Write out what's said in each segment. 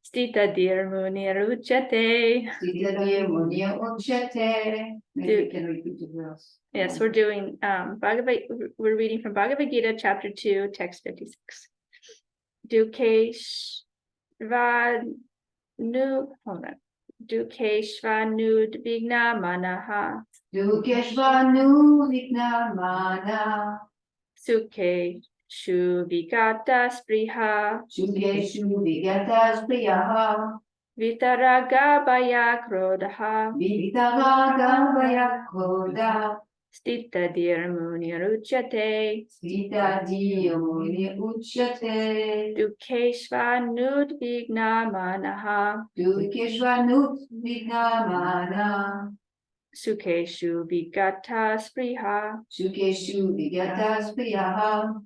Stita dir munir uchate. Stitadir munir uchate. Maybe we can repeat the verse. Yes, we're doing we're reading from Bhagavad Gita, chapter 2, text 56. Dukeshvanud vigna manaha. Dukeshvanu vigna mana. Sukeshu vigata spriha. Sukeshu vigata spriyaha. Vitaraga bhaya krodha. Vitaraga bhaya krodha. Stita dir munir uchate. Stitadir munir uchate. Dukeshvanud vigna manaha. Dukeshvanu vigna mana. Sukeshu vigata spriha. Sukeshu vigata spriyaha.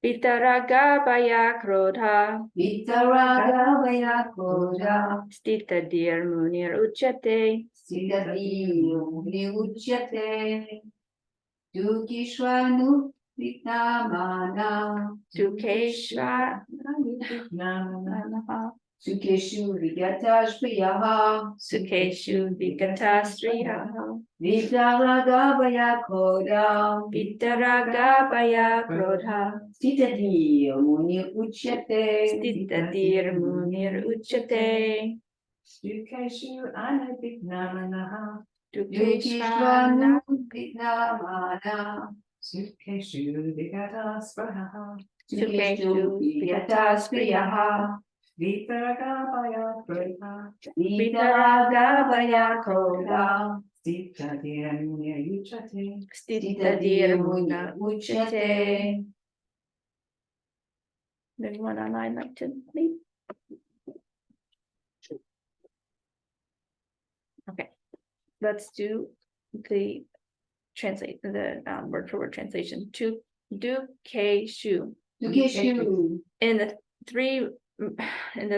Vitaraga bhaya krodha. Vitaraga bhaya krodha. Stita dir munir uchate. Stitadir munir uchate. Dukeshvanu vigna mana. Dukeshva Manaha. Sukeshu vigata spriyaha. Sukeshu vigata sriha. Vitaraga bhaya krodha. Vitaraga bhaya krodha. Stitadir munir uchate. Stita dir munir uchate. Sukeshu anavigna manaha. Dukeshvana. Dukeshvanu vigna mana. Sukeshu vigata spriyaha. Sukeshu vigata spriyaha. Vitaraga bhaya krodha. Vitaraga bhaya krodha. Stitadir munir uchate. Stita dir munir uchate. Anyone online like to lead? Okay, let's do the word for word translation. To Dukeshu. Dukeshu. In the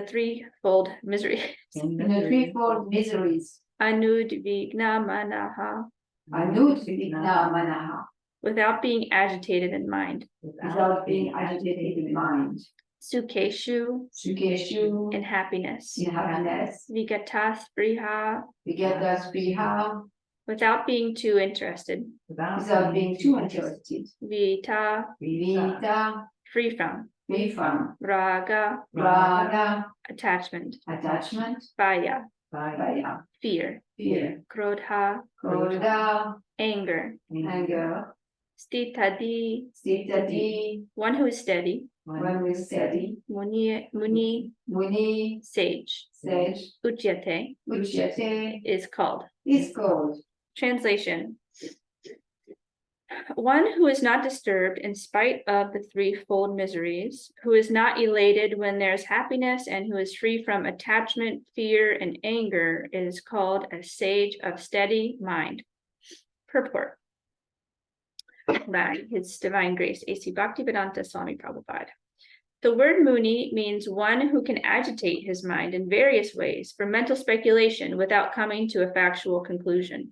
threefold misery. In the threefold miseries. Anud vigna manaha. Anud vigna manaha. Without being agitated in mind. Without being agitated in mind. Sukeshu. Sukeshu. In happiness. In happiness. Vigata spriha. Vigata spriha. Without being too interested. Without being too interested. Vita. Vita. Free from. Free from. Raga. Raga. Attachment. Attachment. Bhaya. Bhaya. Fear. Fear. Krodha. Krodha. Anger. Anger. Stitadi. Stitadi. One who is steady. One who is steady. Muni. Muni. Sage. Sage. Uchyate. Uchyate. Is called. Is called. Translation. One who is not disturbed in spite of the threefold miseries, who is not elated when there's happiness, and who is free from attachment, fear, and anger is called a sage of steady mind. Purport by His Divine Grace, A.C. Bhaktivedanta Swami Prabhupada. The word Muni means one who can agitate his mind in various ways for mental speculation without coming to a factual conclusion.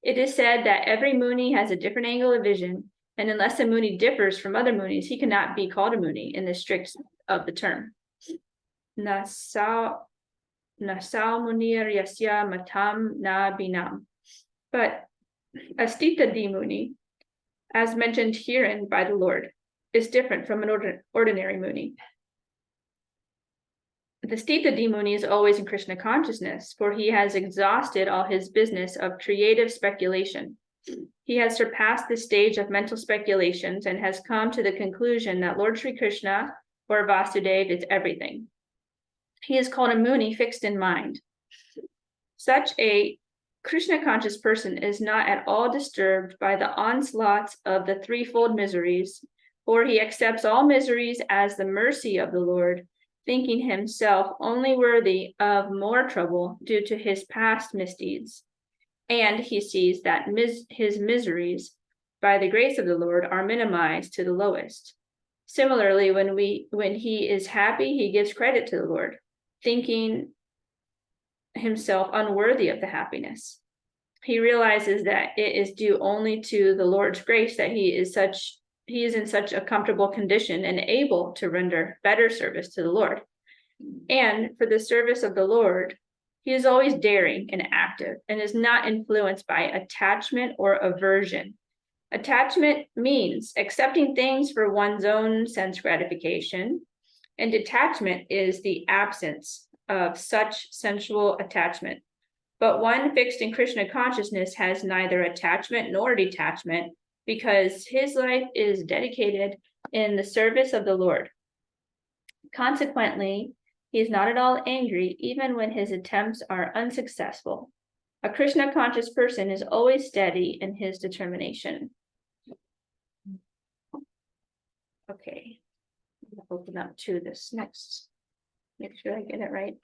It is said that every Muni has a different angle of vision, and unless a Muni differs from other Munis, he cannot be called a Muni in the strict of the term. Nasau munir yasya matam na binam. But Astita di Muni, as mentioned herein by the Lord, is different from an ordinary Muni. The Stita di Muni is always in Krishna consciousness, for he has exhausted all his business of creative speculation. He has surpassed the stage of mental speculations and has come to the conclusion that Lord Sri Krishna, or Vasudeva, is everything. He is called a Muni fixed in mind. Such a Krishna conscious person is not at all disturbed by the onslaughts of the threefold miseries, for he accepts all miseries as the mercy of the Lord, thinking himself only worthy of more trouble due to his past misdeeds. And he sees that his miseries, by the grace of the Lord, are minimized to the lowest. Similarly, when he is happy, he gives credit to the Lord, thinking himself unworthy of the happiness. He realizes that it is due only to the Lord's grace that he is in such a comfortable condition and able to render better service to the Lord. And for the service of the Lord, he is always daring and active and is not influenced by attachment or aversion. Attachment means accepting things for one's own sense gratification, and detachment is the absence of such sensual attachment. But one fixed in Krishna consciousness has neither attachment nor detachment because his life is dedicated in the service of the Lord. Consequently, he is not at all angry even when his attempts are unsuccessful. A Krishna conscious person is always steady in his determination. Okay, I'll open up to this next. Make sure I get it right.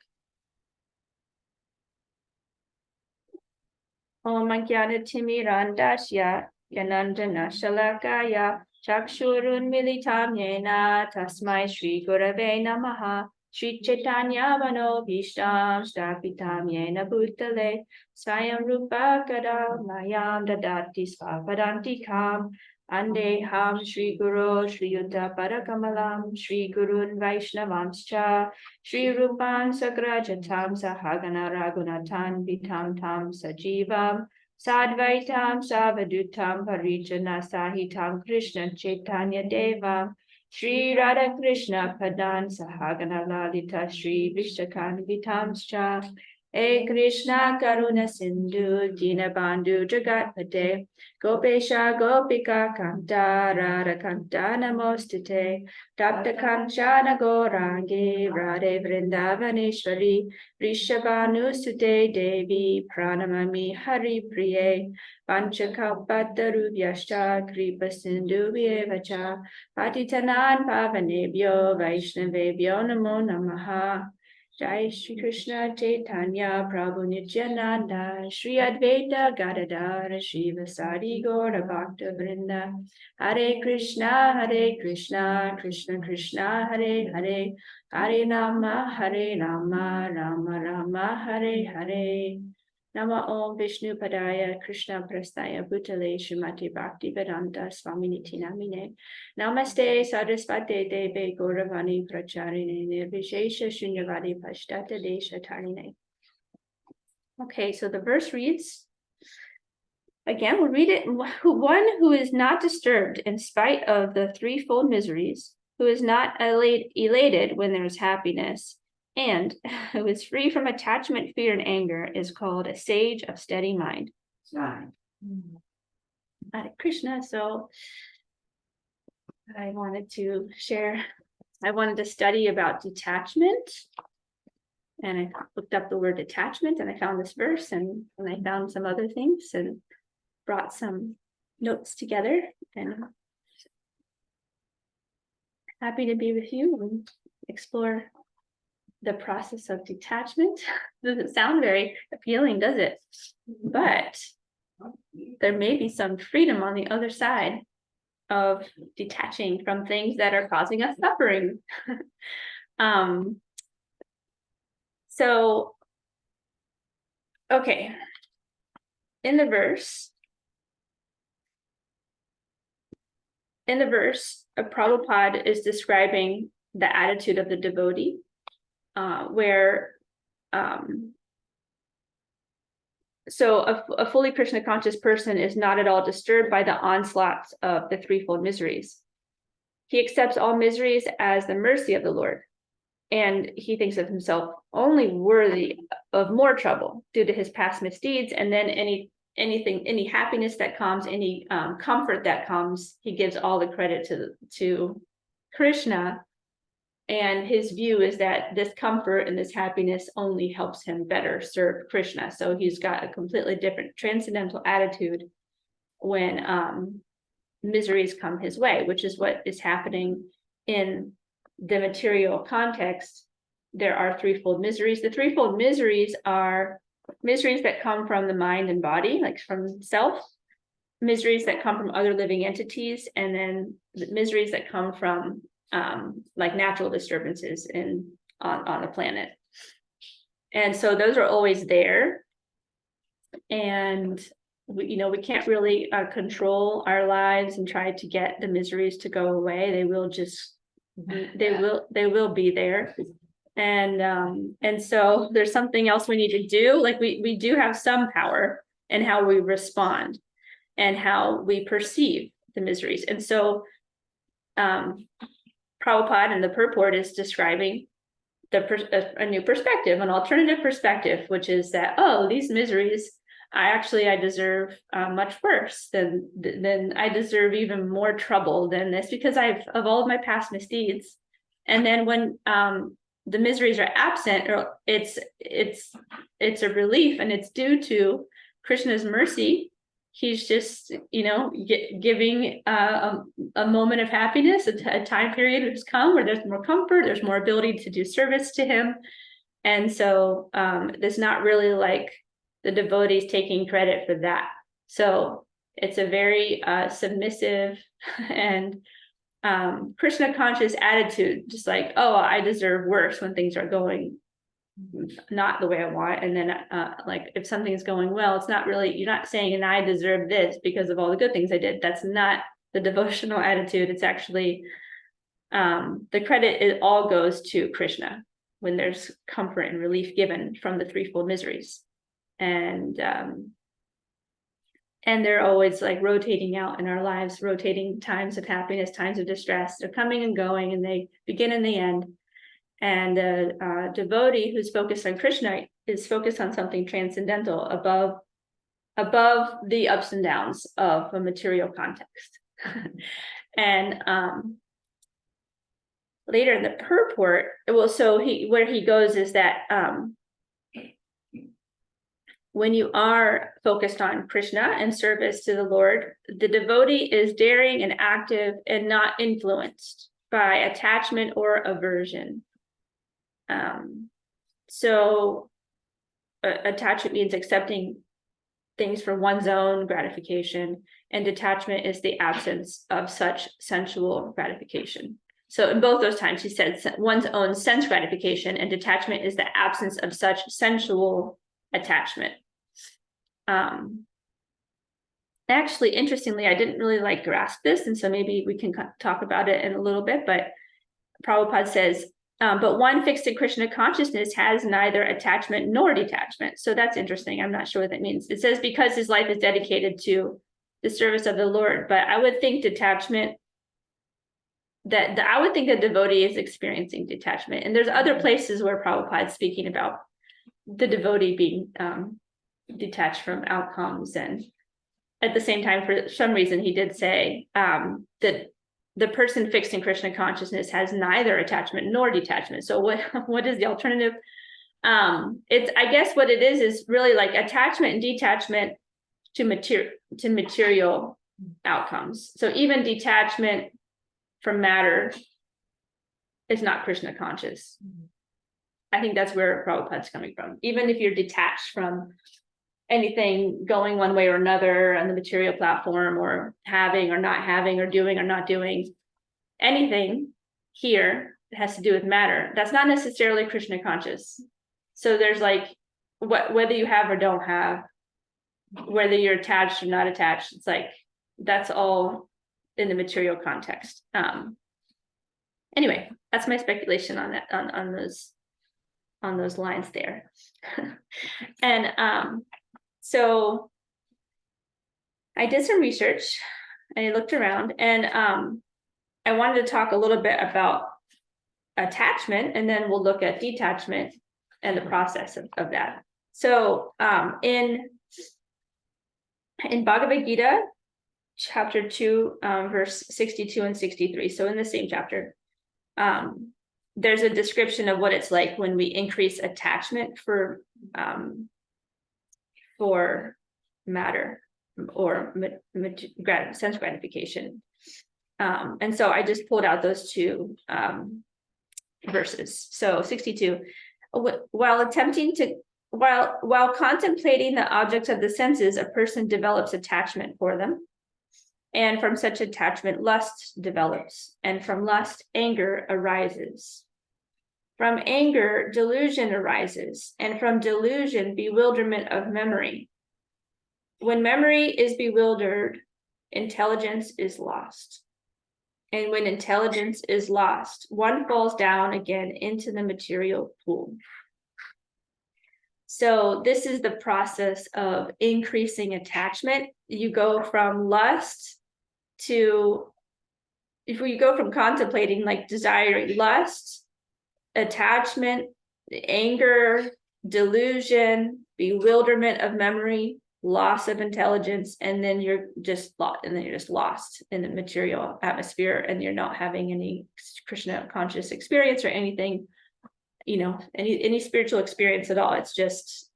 Om Jnana-timirandasya Yanandana Shalakaya Chakshurun Militam Yena Tasmai Shri Gurave Namaha Shri Chaitanya Mano Bhishtam Stapitam Yena Bhutale Swayam Rupa Kada Mayam Dadati Svapadantikam Andeham Shri Guru Shri Yuddha Parakamalam Shri Gurun Vaishnavamscha Shri Rupan Sagrajatam Sahagana Raghunathan Vitam Tam Sajivam Sadvaitam Savadutam Parijana Sahitam Krishna Chaitanya Deva Shri Radha Krishna Padan Sahagana Lalita Shri Vishnakan Vitamscha E Krishna Karuna Sindhu Dinabandhu Jagatpate Gopesha Gopika Kanta Radha Kanta Namostate Tapta Kanchana Gorangi Radhe Vrindavaneshwari Rishabhanu Sute Devi Pranamami Hari Priye Panchakalpatarubhyascha Kripa Sindhu Vyevacha Patitanan Pavanebhyo Vaishnavebhyo Namo Namaha Jai Shri Krishna Chaitanya Prabhu Nityananda Shri Advaita Gadadara Shivasadi Gaura Bhakta Vrinda Hare Krishna Krishna Krishna Hare Hare Hare Rama Rama Rama Hare Hare Nama Om Vishnu Padaya Krishna Prastaya Bhutale Srimati Bhakti Vedanta Swaminiti Namine Namaste Sarasvate Deve Gauravani Pracharine Nirvishesha Shunyavadi Pashtata Desha Tarine. Okay, so the verse reads, again, we'll read it. One who is not disturbed in spite of the threefold miseries, who is not elated when there is happiness, and who is free from attachment, fear, and anger is called a sage of steady mind. Hare Krishna. So I wanted to study about detachment. And I looked up the word detachment and I found this verse and I found some other things and brought some notes together, and happy to be with you and explore the process of detachment. Doesn't sound very appealing, does it? But there may be some freedom on the other side of detaching from things that are causing us suffering. So, okay, in the verse, Prabhupada is describing the attitude of the devotee, where so a fully Krishna conscious person is not at all disturbed by the onslaughts of the threefold miseries. He accepts all miseries as the mercy of the Lord, and he thinks of himself only worthy of more trouble due to his past misdeeds, and then any happiness that comes, any comfort that comes, he gives all the credit to Krishna. And his view is that this comfort and this happiness only helps him better serve Krishna. So he's got a completely different transcendental attitude when miseries come his way, which is what is happening in the material context. There are threefold miseries. The threefold miseries are miseries that come from the mind and body, like from self, miseries that come from other living entities, and then the miseries that come from like natural disturbances on the planet. And so those are always there, and we can't really control our lives and try to get the miseries to go away. They will just they will be there. And so there's something else we need to do. Like we do have some power in how we respond and how we perceive the miseries. And so Prabhupada in the purport is describing a new perspective, an alternative perspective, which is that, oh, these miseries, I deserve much worse than I deserve even more trouble than this, because of all of my past misdeeds. And then when the miseries are absent, or it's a relief, and it's due to Krishna's mercy. He's just, giving a moment of happiness, a time period has come where there's more comfort, there's more ability to do service to him. And so there's not really like the devotees taking credit for that. So it's a very submissive and Krishna conscious attitude, just like, oh, I deserve worse when things are going not the way I want. And then like if something's going well, it's not really, you're not saying, and I deserve this because of all the good things I did. That's not the devotional attitude. It's actually the credit, it all goes to Krishna when there's comfort and relief given from the threefold miseries. And they're always like rotating out in our lives, rotating times of happiness, times of distress. They're coming and going, and they begin and they end. And a devotee who's focused on Krishna is focused on something transcendental above the ups and downs of a material context. And later in the purport, where he goes is that when you are focused on Krishna and service to the Lord, the devotee is daring and active and not influenced by attachment or aversion. So attachment means accepting things for one's own gratification, and detachment is the absence of such sensual gratification. So in both those times, he said one's own sense gratification, and detachment is the absence of such sensual attachment. Actually, interestingly, I didn't really grasp this, and so maybe we can talk about it in a little bit, but Prabhupada says, but one fixed in Krishna consciousness has neither attachment nor detachment. So that's interesting. I'm not sure what that means. It says because his life is dedicated to the service of the Lord, but I would think detachment, I would think a devotee is experiencing detachment. And there's other places where Prabhupada is speaking about the devotee being detached from outcomes. And at the same time, for some reason, he did say that the person fixed in Krishna consciousness has neither attachment nor detachment. So what is the alternative? It's, I guess what it is really like attachment and detachment to material outcomes. So even detachment from matter is not Krishna conscious. I think that's where Prabhupada's coming from. Even if you're detached from anything going one way or another on the material platform, or having or not having, or doing or not doing, anything here that has to do with matter, that's not necessarily Krishna conscious. So there's whether you have or don't have, whether you're attached or not attached, it's that's all in the material context. Anyway, that's my speculation on that, on those lines there. And so I did some research and I looked around, and I wanted to talk a little bit about attachment, and then we'll look at detachment and the process of that. So in Bhagavad Gita, chapter 2, verse 62 and 63, so in the same chapter, there's a description of what it's like when we increase attachment for matter or sense gratification. And so I just pulled out those two verses. So 62, while contemplating the objects of the senses, a person develops attachment for them. And from such attachment, lust develops. And from lust, anger arises. From anger, delusion arises. And from delusion, bewilderment of memory. When memory is bewildered, intelligence is lost. And when intelligence is lost, one falls down again into the material pool. So this is the process of increasing attachment. You go from lust to, if you go from contemplating, like desiring lust, attachment, anger, delusion, bewilderment of memory, loss of intelligence, and then you're just lost in the material atmosphere, and you're not having any Krishna conscious experience or anything, any spiritual experience at all. It's just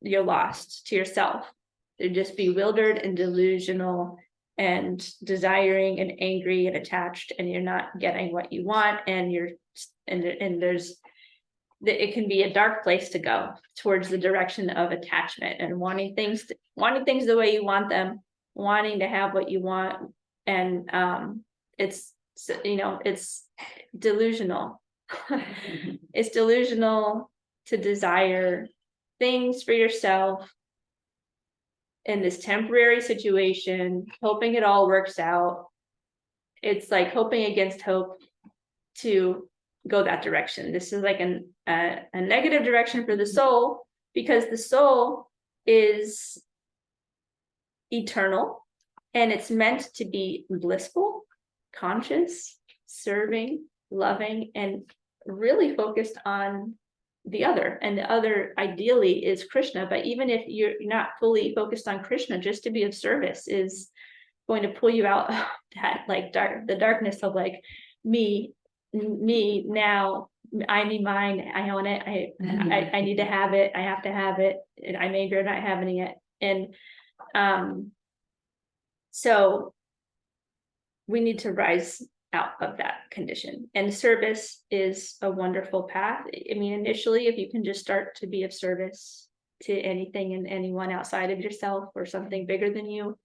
you're lost to yourself. You're just bewildered and delusional and desiring and angry and attached, and you're not getting what you want, and it can be a dark place to go towards the direction of attachment and wanting things the way you want them, wanting to have what you want. And it's delusional. It's delusional to desire things for yourself in this temporary situation, hoping it all works out. It's like hoping against hope to go that direction. This is like a negative direction for the soul, because the soul is eternal and it's meant to be blissful, conscious, serving, loving, and really focused on the other. And the other ideally is Krishna. But even if you're not fully focused on Krishna, just to be of service is going to pull you out of that, like the darkness of like me now, I need mine, I own it, I need to have it, I have to have it, and I'm angry at not having it. And so we need to rise out of that condition, and service is a wonderful path. I mean, initially, if you can just start to be of service to anything and anyone outside of yourself or something bigger than you,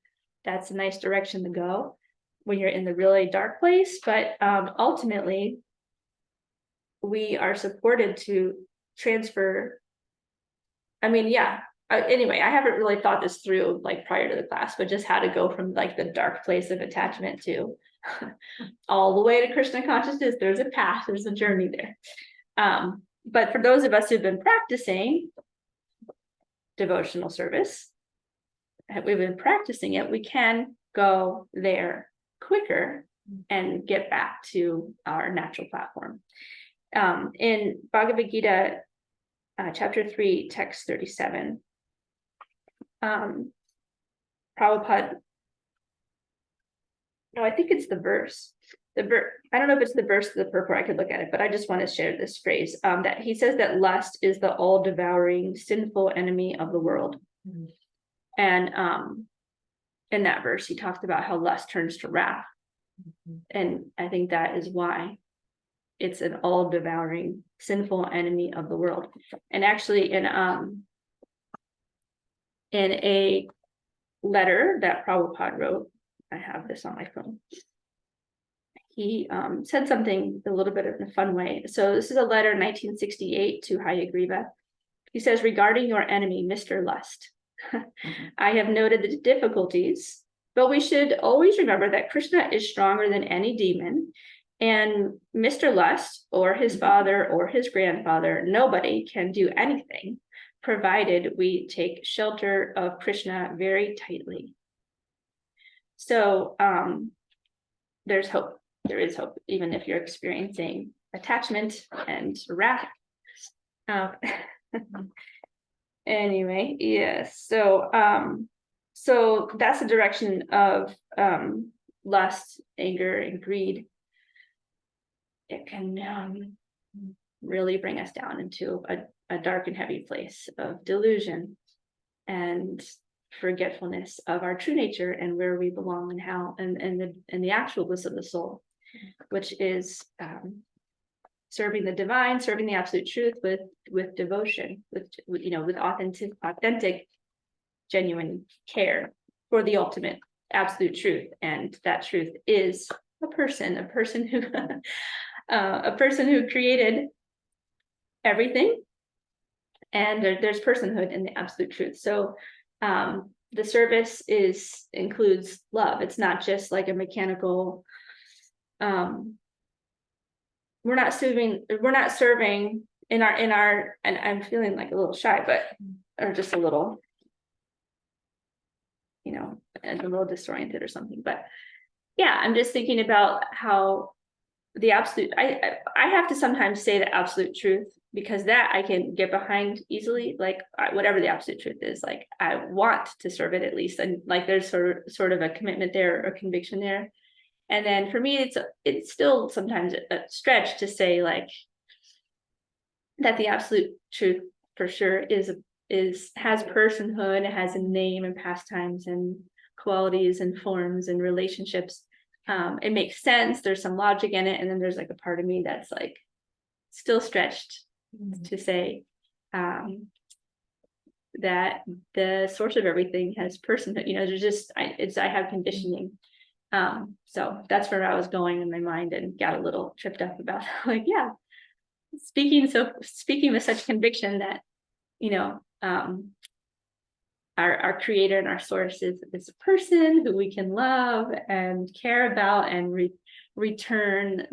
that's a nice direction to go when you're in the really dark place. But ultimately, we are supported to transfer. I mean, yeah. Anyway, I haven't really thought this through like prior to the class, but just how to go from like the dark place of attachment to all the way to Krishna consciousness. There's a path, there's a journey there. But for those of us who've been practicing devotional service, we've been practicing it, we can go there quicker and get back to our natural platform. In Bhagavad Gita, chapter 3, text 37, Prabhupada, no, I think it's the verse. I don't know if it's the verse of the purport, I could look at it, but I just want to share this phrase, that he says that lust is the all-devouring, sinful enemy of the world. Mm-hmm. And in that verse, he talked about how lust turns to wrath. Mm-hmm. And I think that is why it's an all-devouring, sinful enemy of the world. And actually, in a letter that Prabhupada wrote, I have this on my phone, he said something a little bit in a fun way. So this is a letter 1968 to Hayagriva. He says, regarding your enemy, Mr. Lust, I have noted the difficulties, but we should always remember that Krishna is stronger than any demon, and Mr. Lust or his father or his grandfather, nobody can do anything, provided we take shelter of Krishna very tightly. So there's hope. There is hope, even if you're experiencing attachment and wrath. Anyway, yes. So that's the direction of lust, anger, and greed. It can really bring us down into a dark and heavy place of delusion and forgetfulness of our true nature and where we belong and how and the actual bliss of the soul, which is serving the divine, serving the absolute truth with devotion, with authentic, genuine care for the ultimate absolute truth. And that truth is a person who a person who created everything, and there's personhood in the absolute truth. So the service includes love. It's not just like a mechanical we're not serving in our, and I'm feeling like a little shy, but, or just a little, and a little disoriented or something, but yeah, I'm just thinking about how the absolute, I have to sometimes say the absolute truth, because that I can get behind easily, like whatever the absolute truth is, like I want to serve it at least, and like there's sort of a commitment there or conviction there. And then for me, it's still sometimes a stretch to say like that the absolute truth for sure has personhood, it has a name and pastimes and qualities and forms and relationships. It makes sense, there's some logic in it, and then there's like a part of me that's like still stretched to say that the source of everything has personhood. There's just I have conditioning. So that's where I was going in my mind, and got a little tripped up about like, yeah, speaking with such conviction that our creator and our source is a person who we can love and care about and return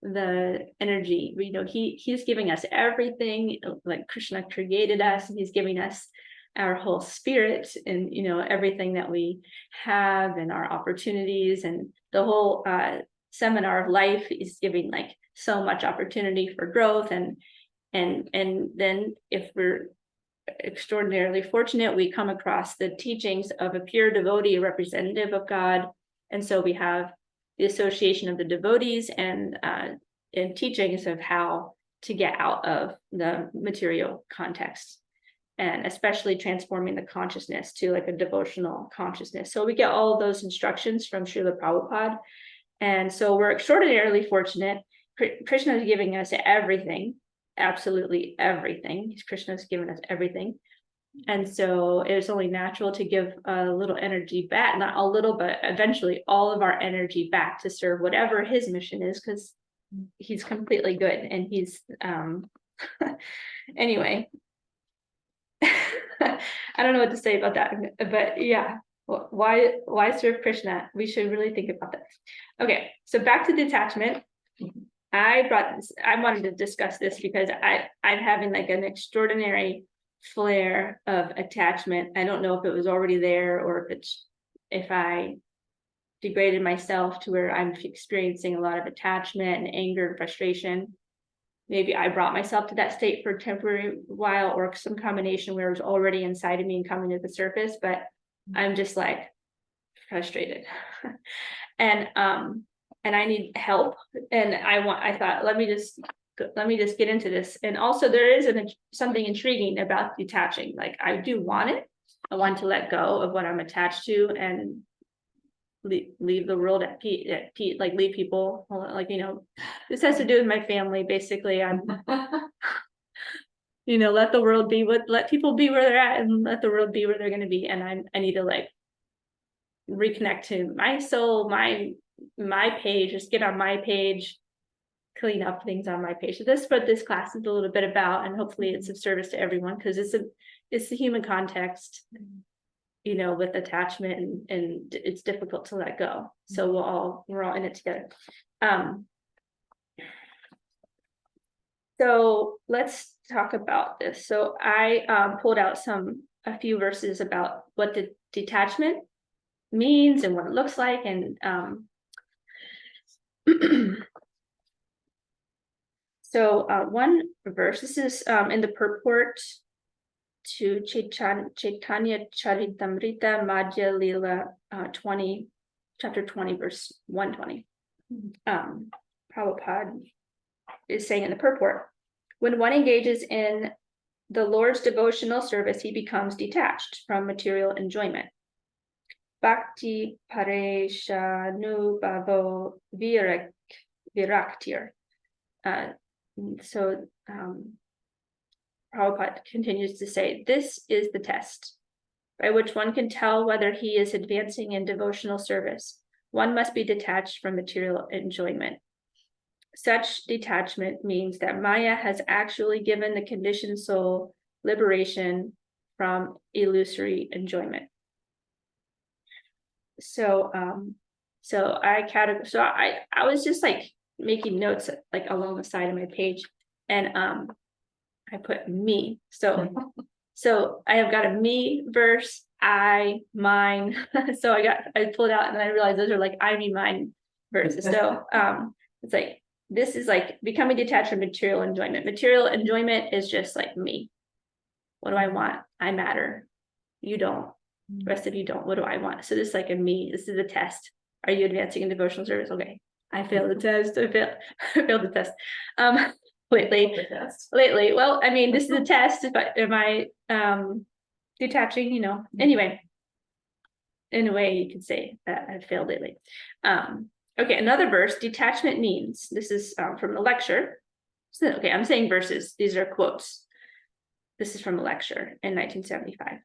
the energy. He's giving us everything, like Krishna created us, and he's giving us our whole spirit, and everything that we have, and our opportunities, and the whole seminar of life is giving like so much opportunity for growth, and then if we're extraordinarily fortunate, we come across the teachings of a pure devotee, a representative of God, and so we have the association of the devotees and teachings of how to get out of the material context, and especially transforming the consciousness to like a devotional consciousness. So we get all of those instructions from Srila Prabhupada, and so we're extraordinarily fortunate. Krishna is giving us everything, absolutely everything. Krishna has given us everything, and so it's only natural to give a little energy back, not a little, but eventually all of our energy back to serve whatever his mission is, because he's completely good, and he's anyway. I don't know what to say about that, but yeah, why serve Krishna? We should really think about that. Okay, so back to detachment. I wanted to discuss this because I'm having like an extraordinary flare of attachment. I don't know if it was already there, or if I degraded myself to where I'm experiencing a lot of attachment and anger and frustration. Maybe I brought myself to that state for a temporary while, or some combination where it was already inside of me and coming to the surface, but I'm just like frustrated. And I need help. And I thought, let me just get into this. And also there is something intriguing about detaching. Like I do want it. I want to let go of what I'm attached to and leave the world at peace, like leave people, like, this has to do with my family. Basically, I'm, let the world be let people be where they're at, and let the world be where they're going to be. And I need to like reconnect to my soul, my page, just get on my page, clean up things on my page. So this is what this class is a little bit about, and hopefully it's of service to everyone, because it's the human context, with attachment, and it's difficult to let go. So we're all in it together. So let's talk about this. So I pulled out a few verses about what the detachment means and what it looks like, and so one verse, this is in the purport to Chaitanya Charitamrita Madhya Lila 20, chapter 20, verse 120. Prabhupada is saying in the purport, when one engages in the Lord's devotional service, he becomes detached from material enjoyment. Bhakti Pareshanubhavo Viraktir. So Prabhupada continues to say, this is the test by which one can tell whether he is advancing in devotional service. One must be detached from material enjoyment. Such detachment means that Maya has actually given the conditioned soul liberation from illusory enjoyment. So So I was just like making notes like along the side of my page, and I put me. So I have got a me verse, I, mine. So I pulled it out and then I realized those are like I, me, mine verses. So it's like this is like becoming detached from material enjoyment. Material enjoyment is just like me. What do I want? I matter. You don't. The rest of you don't. What do I want? So this is like a me. This is a test. Are you advancing in devotional service? Okay. I failed the test. I failed the test. Lately. Well, I mean, this is a test. Am I detaching, anyway. In a way, you could say that I failed lately. Okay, another verse, detachment means, this is from the lecture. So, okay, I'm saying verses. These are quotes. This is from a lecture in 1975.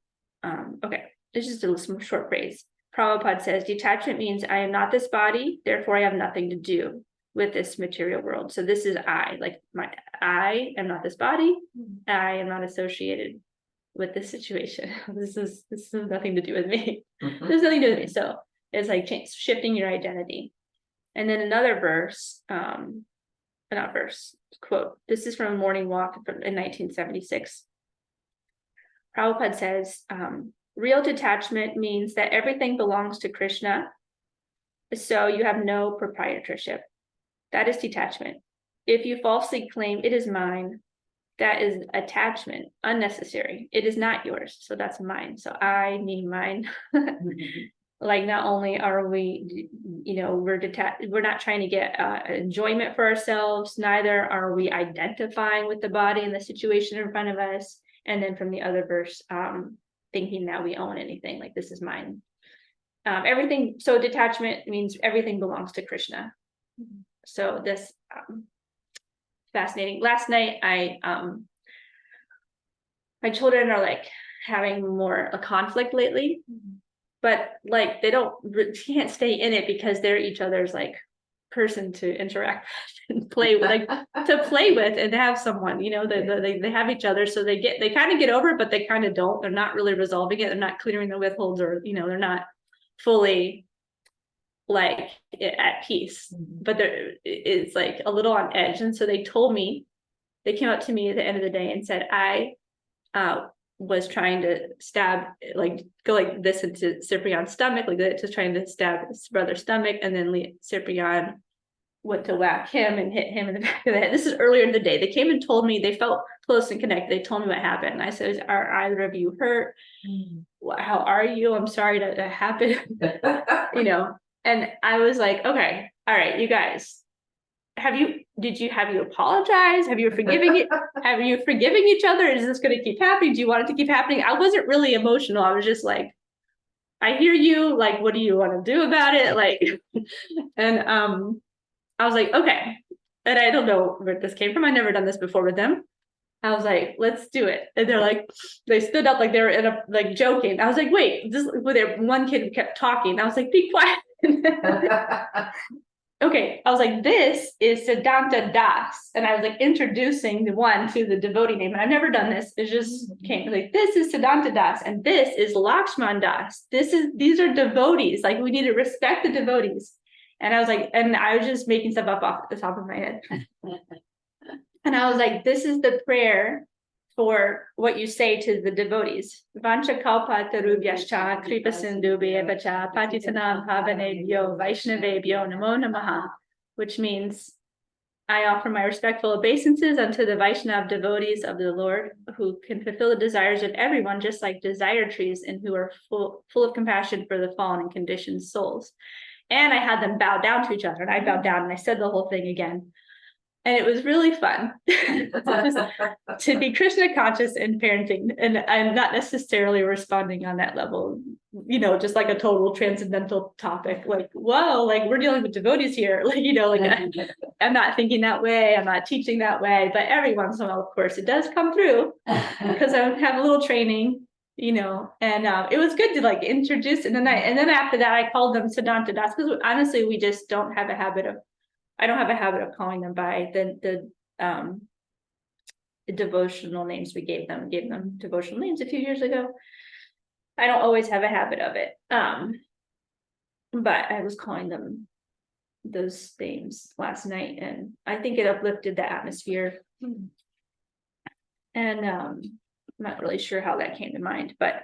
Okay, it's just a short phrase. Prabhupada says, detachment means I am not this body, therefore I have nothing to do with this material world. So this is I am not this body. I am not associated with this situation. This is nothing to do with me. There's nothing to do with me. So it's like shifting your identity. And then another verse, not verse, quote. This is from a morning walk in 1976. Prabhupada says, real detachment means that everything belongs to Krishna, so you have no proprietorship. That is detachment. If you falsely claim it is mine, that is attachment, unnecessary. It is not yours, so that's mine. So I need mine. Like not only are we, we're detached, we're not trying to get enjoyment for ourselves, neither are we identifying with the body and the situation in front of us. And then from the other verse, thinking that we own anything, like this is mine. Everything, so detachment means everything belongs to Krishna. So this fascinating. Last night, my children are like having more a conflict lately, but like they can't stay in it because they're each other's like person to interact and play with, like to play with and to have someone, they have each other, so they kind of get over it, but they kind of don't. They're not really resolving it. They're not clearing the withholds, or they're not fully like at peace, but it's like a little on edge. And so they came up to me at the end of the day and said, I was trying to go like this into Cyprian's stomach, like that, just trying to stab his brother's stomach, and then Cyprian went to whack him and hit him in the back of the head. This is earlier in the day. They came and told me, they felt close and connected. They told me what happened. And I said, are either of you hurt? How are you? I'm sorry that happened. And I was like, okay, all right, you guys, have you apologized? Have you forgiven it? Have you forgiven each other? Is this going to keep happening? Do you want it to keep happening? I wasn't really emotional. I was just like, I hear you. Like, what do you want to do about it? Like, and I was like, okay. And I don't know where this came from. I've never done this before with them. I was like, let's do it. And they're like, they stood up like they were in a like joking. I was like, wait, one kid kept talking. I was like, be quiet. Okay, I was like, this is Siddhanta Das. And I was like introducing the one to the devotee name. And I've never done this. It just came like, this is Siddhanta Das. And this is Lakshman Das. These are devotees. Like, we need to respect the devotees. And I was like, and I was just making stuff up off the top of my head. And I was like, this is the prayer for what you say to the devotees. Vancha kalpa tarubhyascha kripa sindhubhya vacha patitanam bhavanebhyo vaishnavebhyo namo namaha, which means I offer my respectful obeisances unto the Vaishnav devotees of the Lord, who can fulfill the desires of everyone, just like desire trees, and who are full of compassion for the fallen and conditioned souls. And I had them bow down to each other, and I bowed down and I said the whole thing again. And it was really fun to be Krishna conscious in parenting. And I'm not necessarily responding on that level, just like a total transcendental topic. Like, whoa, like we're dealing with devotees here. Like, I'm not thinking that way. I'm not teaching that way. But every once in a while, of course, it does come through because I have a little training, and it was good to like introduce. And then after that, I called them Siddhanta Das, because honestly, we just don't have a habit of, I don't have a habit of calling them by the devotional names we gave them devotional names a few years ago. I don't always have a habit of it. but I was calling them those names last night, and I think it uplifted the atmosphere. And I'm not really sure how that came to mind, but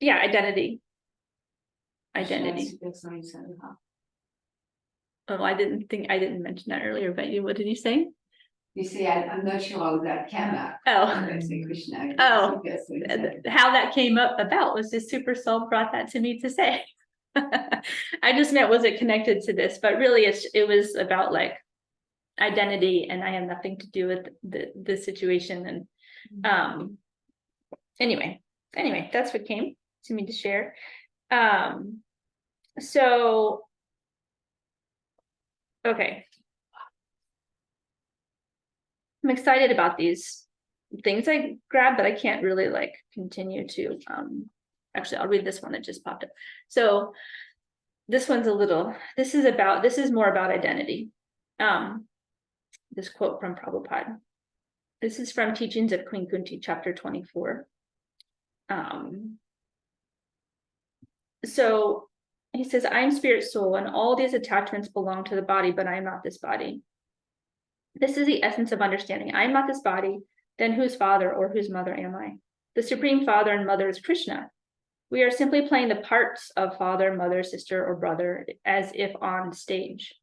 yeah, identity. Oh, I didn't mention that earlier, but what did you say? You see, I'm not sure how that came up. Oh. I say Krishna. Oh, how that came up about was just Super Soul brought that to me to say. I just meant, was it connected to this? But really, it was about like identity, and I had nothing to do with the situation. And anyway, that's what came to me to share. So okay, I'm excited about these things I grabbed, but I can't really like continue to actually I'll read this one that just popped up. So this one's this is more about identity. This quote from Prabhupada. This is from Teachings of Queen Kunti, chapter 24. So he says, I am spirit soul, and all these attachments belong to the body, but I am not this body. This is the essence of understanding. I am not this body, then whose father or whose mother am I? The supreme father and mother is Krishna. We are simply playing the parts of father, mother, sister, or brother as if on stage.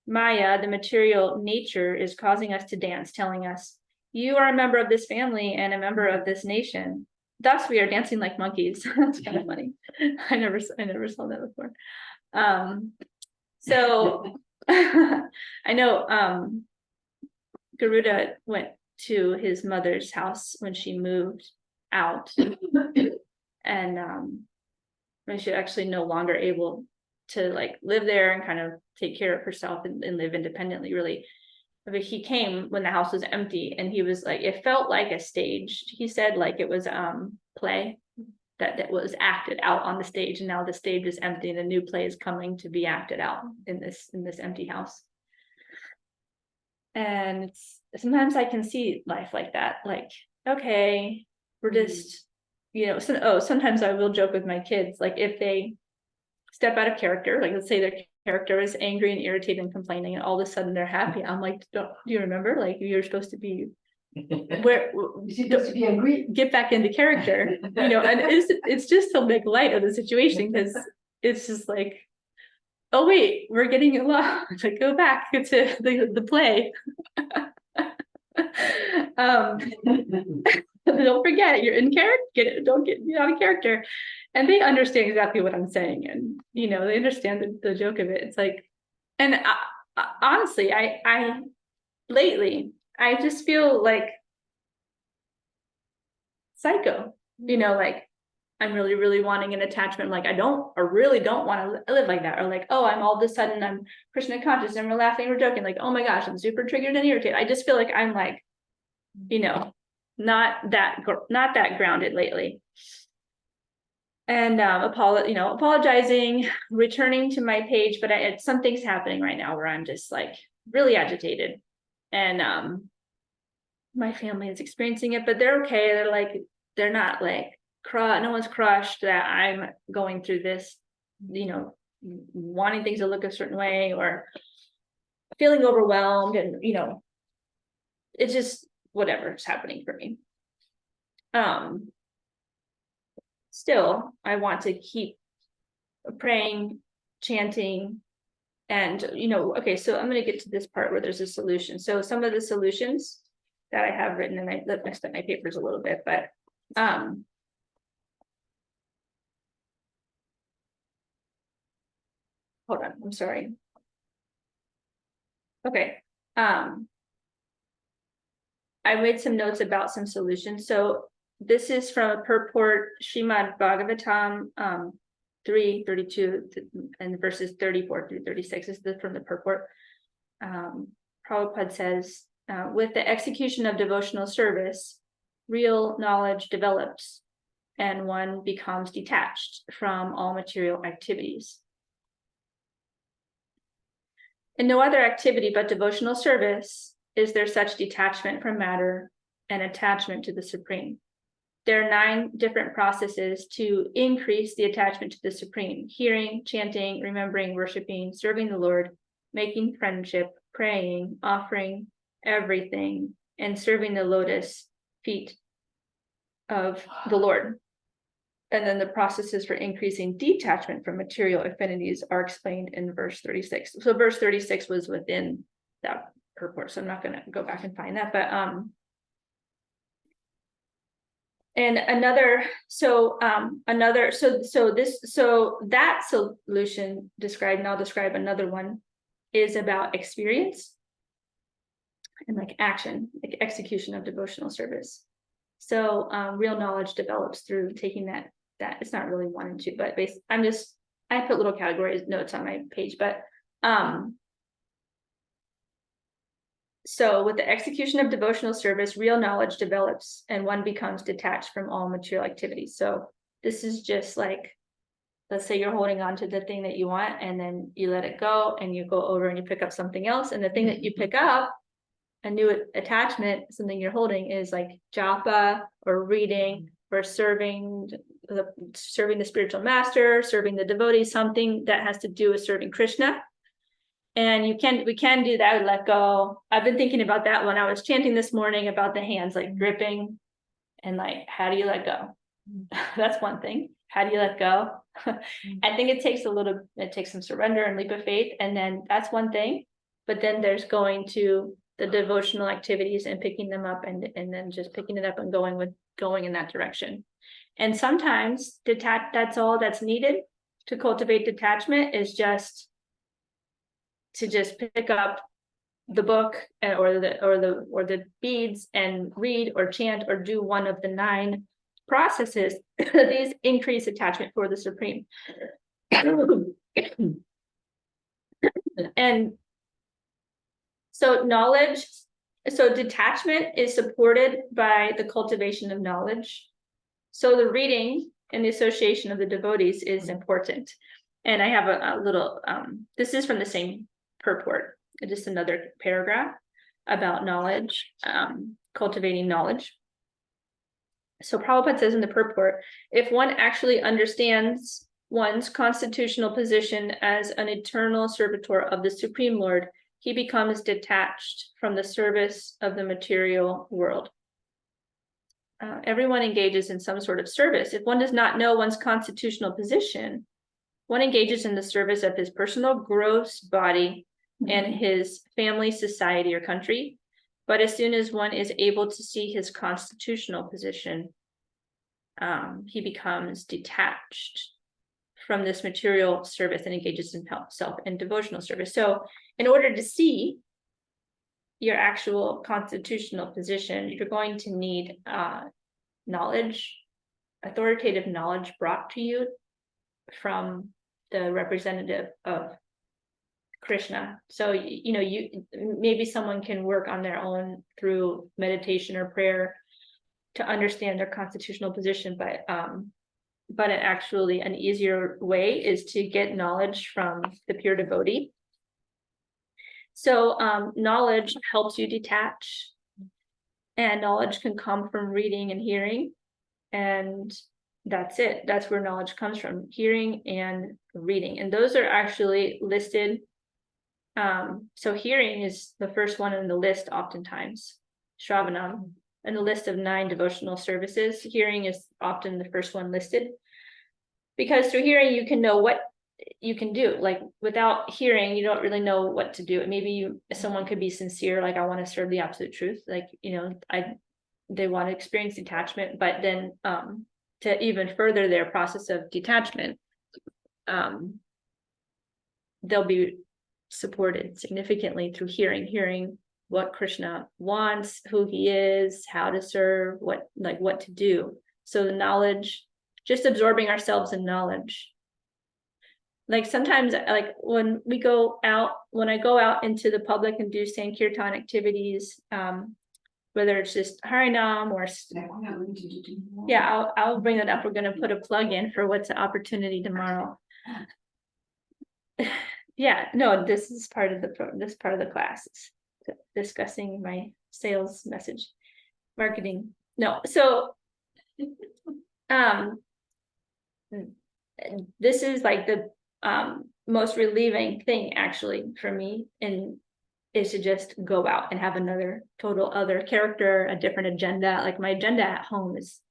Maya, the material nature, is causing us to dance, telling us, you are a member of this family and a member of this nation. Thus, we are dancing like monkeys. That's kind of funny. I never saw that before. So I know Garuda went to his mother's house when she moved out, and when she actually no longer able to like live there and kind of take care of herself and live independently, really. But he came when the house was empty, and he was like, it felt like a stage. He said like it was play that was acted out on the stage, and now the stage is empty and a new play is coming to be acted out in this empty house. And sometimes I can see life like that, like, okay, we're just, sometimes I will joke with my kids, like if they step out of character, like let's say their character is angry and irritated and complaining, and all of a sudden they're happy. I'm like, do you remember? Like you're supposed to be angry, get back into character, and it's just to make light of the situation, because it's just like, oh wait, we're getting along. To go back to the play. Don't forget, you're in character. Don't get out of character. And they understand exactly what I'm saying, and they understand the joke of it. It's like, and honestly, I lately I just feel like psycho. Like I'm really, really wanting an attachment. Like I really don't want to live like that. Or like, oh, I'm all of a sudden I'm Krishna conscious and we're laughing, we're joking. Like, oh my gosh, I'm super triggered and irritated. I just feel like I'm like, not that grounded lately. And apologizing, returning to my page, but something's happening right now where I'm just like really agitated, and my family is experiencing it, but they're okay. They're not like no one's crushed that I'm going through this, wanting things to look a certain way or feeling overwhelmed, and it's just whatever's happening for me. Still, I want to keep praying, chanting, and okay, so I'm going to get to this part where there's a solution. So some of the solutions that I have written, and I messed up my papers a little bit, but hold on, I'm sorry. Okay. I made some notes about some solutions. So this is from a purport, Srimad Bhagavatam 3:32 and verses 34 through 36. This is from the purport. Prabhupada says, with the execution of devotional service, real knowledge develops, and one becomes detached from all material activities. In no other activity but devotional service is there such detachment from matter and attachment to the Supreme. there are 9 different processes to increase the attachment to the Supreme: hearing, chanting, remembering, worshiping, serving the Lord, making friendship, praying, offering everything, and serving the lotus feet of the Lord. And then the processes for increasing detachment from material affinities are explained in verse 36. So verse 36 was within that purport, so I'm not going to go back and find that, but and that solution described, and I'll describe another one, is about experience and like action, like execution of devotional service. So real knowledge develops through taking that it's not really 1 and 2, but I put little categories notes on my page, but so with the execution of devotional service, real knowledge develops and one becomes detached from all material activities. So this is just like, let's say you're holding on to the thing that you want, and then you let it go and you go over and you pick up something else. And the thing that you pick up, a new attachment, something you're holding, is like japa or reading or serving the spiritual master, serving the devotee, something that has to do with serving Krishna. And we can do that, let go. I've been thinking about that when I was chanting this morning about the hands, like gripping, and like, how do you let go? That's one thing. How do you let go? I think it takes some surrender and leap of faith. And then that's one thing. But then there's going to the devotional activities and picking them up, and then just picking it up and going in that direction. And sometimes that's all that's needed to cultivate detachment, is just to just pick up the book or the beads and read or chant or do one of the 9 processes. These increase attachment for the Supreme. And so detachment is supported by the cultivation of knowledge. So the reading and the association of the devotees is important. And I have a little, this is from the same purport, just another paragraph about knowledge, cultivating knowledge. So Prabhupada says in the purport, if one actually understands one's constitutional position as an eternal servitor of the Supreme Lord, he becomes detached from the service of the material world. Everyone engages in some sort of service. If one does not know one's constitutional position, one engages in the service of his personal gross body and his family, society, or country. But as soon as one is able to see his constitutional position, he becomes detached from this material service and engages in self and devotional service. So in order to see your actual constitutional position, you're going to need knowledge, authoritative knowledge brought to you from the representative of Krishna. So maybe someone can work on their own through meditation or prayer to understand their constitutional position, but actually an easier way is to get knowledge from the pure devotee. So knowledge helps you detach, and knowledge can come from reading and hearing, and that's it. That's where knowledge comes from, hearing and reading, and those are actually listed. So hearing is the first one in the list oftentimes, Shravanam, and the list of 9 devotional services. Hearing is often the first one listed, because through hearing you can know what you can do. Like without hearing, you don't really know what to do. Maybe someone could be sincere, like I want to serve the absolute truth, like they want to experience detachment, but then to even further their process of detachment, they'll be supported significantly through hearing what Krishna wants, who he is, how to serve, what to do. So the knowledge, just absorbing ourselves in knowledge. Like sometimes, like when I go out into the public and do Sankirtan activities, whether it's just Harinam or I'll bring that up. We're going to put a plug in for what's the opportunity tomorrow. Yeah, no, this is part of the class. It's discussing my sales message, marketing. No, so Um, this is like the most relieving thing actually for me, and is to just go out and have another total other character, a different agenda. Like my agenda at home is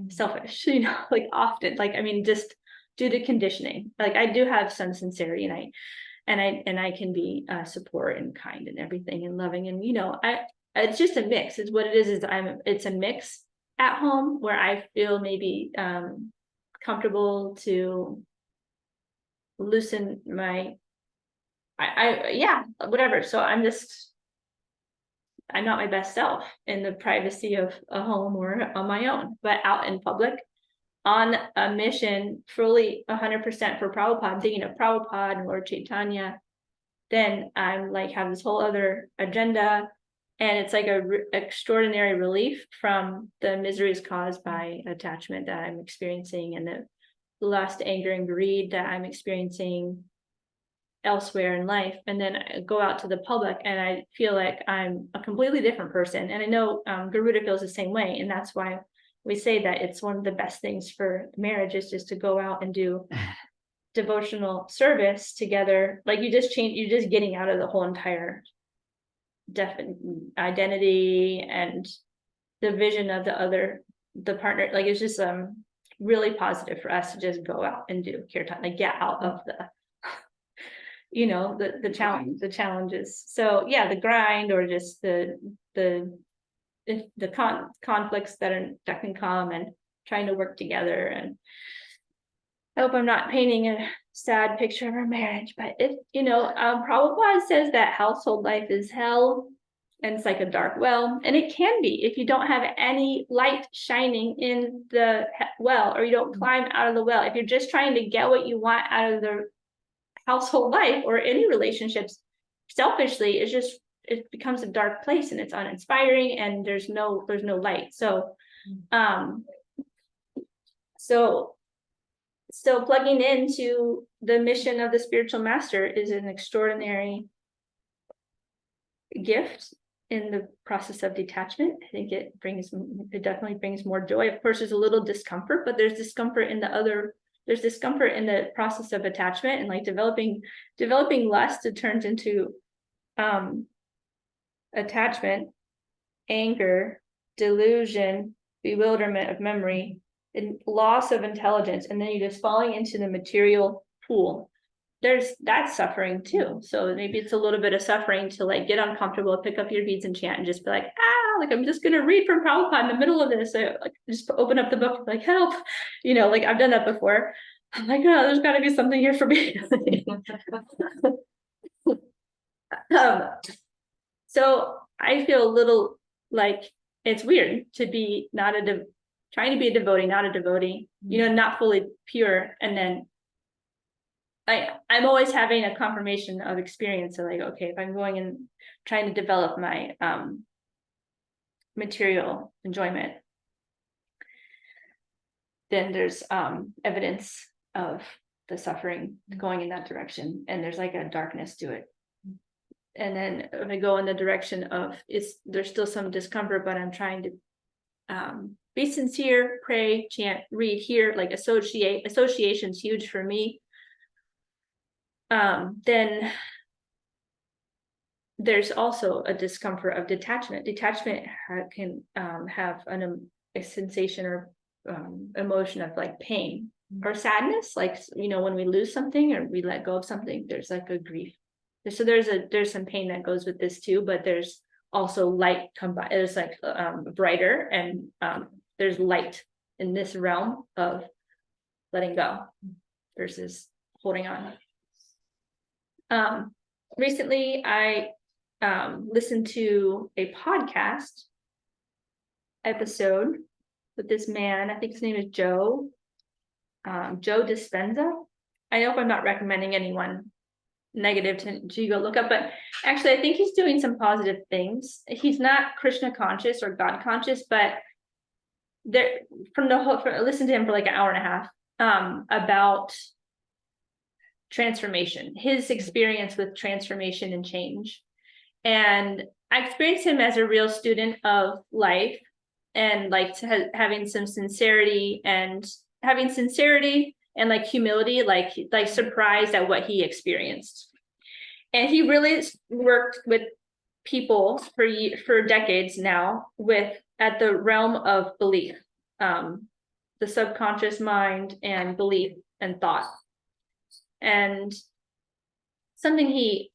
selfish, like often, like, I mean, just due to conditioning. Like I do have some sincerity, and I can be support and kind and everything and loving, and it's just a mix. It's what it is it's a mix at home where I feel maybe comfortable to loosen my yeah, whatever. So I'm not my best self in the privacy of a home or on my own, but out in public on a mission, fully 100% for Prabhupada, thinking of Prabhupada and Lord Chaitanya, then I'm like have this whole other agenda, and it's like a extraordinary relief from the miseries caused by attachment that I'm experiencing, and the lust, anger, and greed that I'm experiencing elsewhere in life. And then I go out to the public and I feel like I'm a completely different person. And I know Garuda feels the same way, and that's why we say that it's one of the best things for marriage is just to go out and do devotional service together. Like you're just getting out of the whole entire identity and the vision of the partner. Like it's just really positive for us to just go out and do kirtan, like get out of the the challenges. So yeah, the grind, or just the conflicts that can come, and trying to work together. And I hope I'm not painting a sad picture of our marriage, but Prabhupada says that household life is hell, and it's like a dark well, and it can be if you don't have any light shining in the well, or you don't climb out of the well. If you're just trying to get what you want out of the household life or any relationships selfishly, it becomes a dark place, and it's uninspiring, and there's no light. So so plugging into the mission of the spiritual master is an extraordinary gift in the process of detachment. I think it definitely brings more joy. Of course, there's a little discomfort, but there's discomfort in the process of attachment, and like developing lust. It turns into attachment, anger, delusion, bewilderment of memory, and loss of intelligence, and then you're just falling into the material pool. That's suffering too. So maybe it's a little bit of suffering to like get uncomfortable, pick up your beads and chant, and just be like, like I'm just gonna read from Prabhupada in the middle of this. So like just open up the book, like help, like I've done that before. I'm like, oh, there's got to be something here for me. So I feel a little like it's weird to be trying to be a devotee, not a devotee, not fully pure. And then I'm always having a confirmation of experience. So like, okay, if I'm going and trying to develop my material enjoyment, then there's evidence of the suffering going in that direction, and there's like a darkness to it. And then if I go in the direction of there's still some discomfort, but I'm trying to be sincere, pray, chant, read, hear, like association's huge for me. Then there's also a discomfort of detachment. Detachment can have a sensation or emotion of like pain or sadness, like when we lose something or we let go of something, there's like a grief. So there's some pain that goes with this too, but there's also light combined. It's like brighter, and there's light in this realm of letting go versus holding on. Recently I listened to a podcast episode with this man. I think his name is Joe Dispenza. I hope I'm not recommending anyone negative to go look up, but actually I think he's doing some positive things. He's not Krishna conscious or God conscious, but listen to him for like an hour and a half about transformation, his experience with transformation and change. And I experienced him as a real student of life, and like having some sincerity and like humility, like surprised at what he experienced. And he really worked with people for decades now at the realm of belief, the subconscious mind and belief and thought. And something he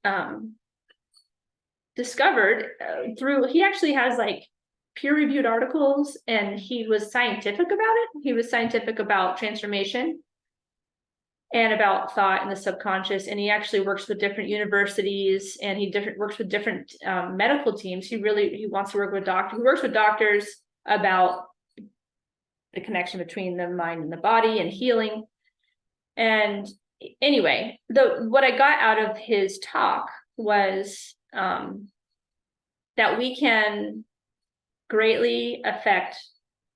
discovered he actually has like peer-reviewed articles, and he was scientific about it. He was scientific about transformation and about thought in the subconscious. And he actually works with different universities, and he works with different medical teams. He wants to work with doctors. He works with doctors about the connection between the mind and the body and healing. And anyway, what I got out of his talk was that we can greatly affect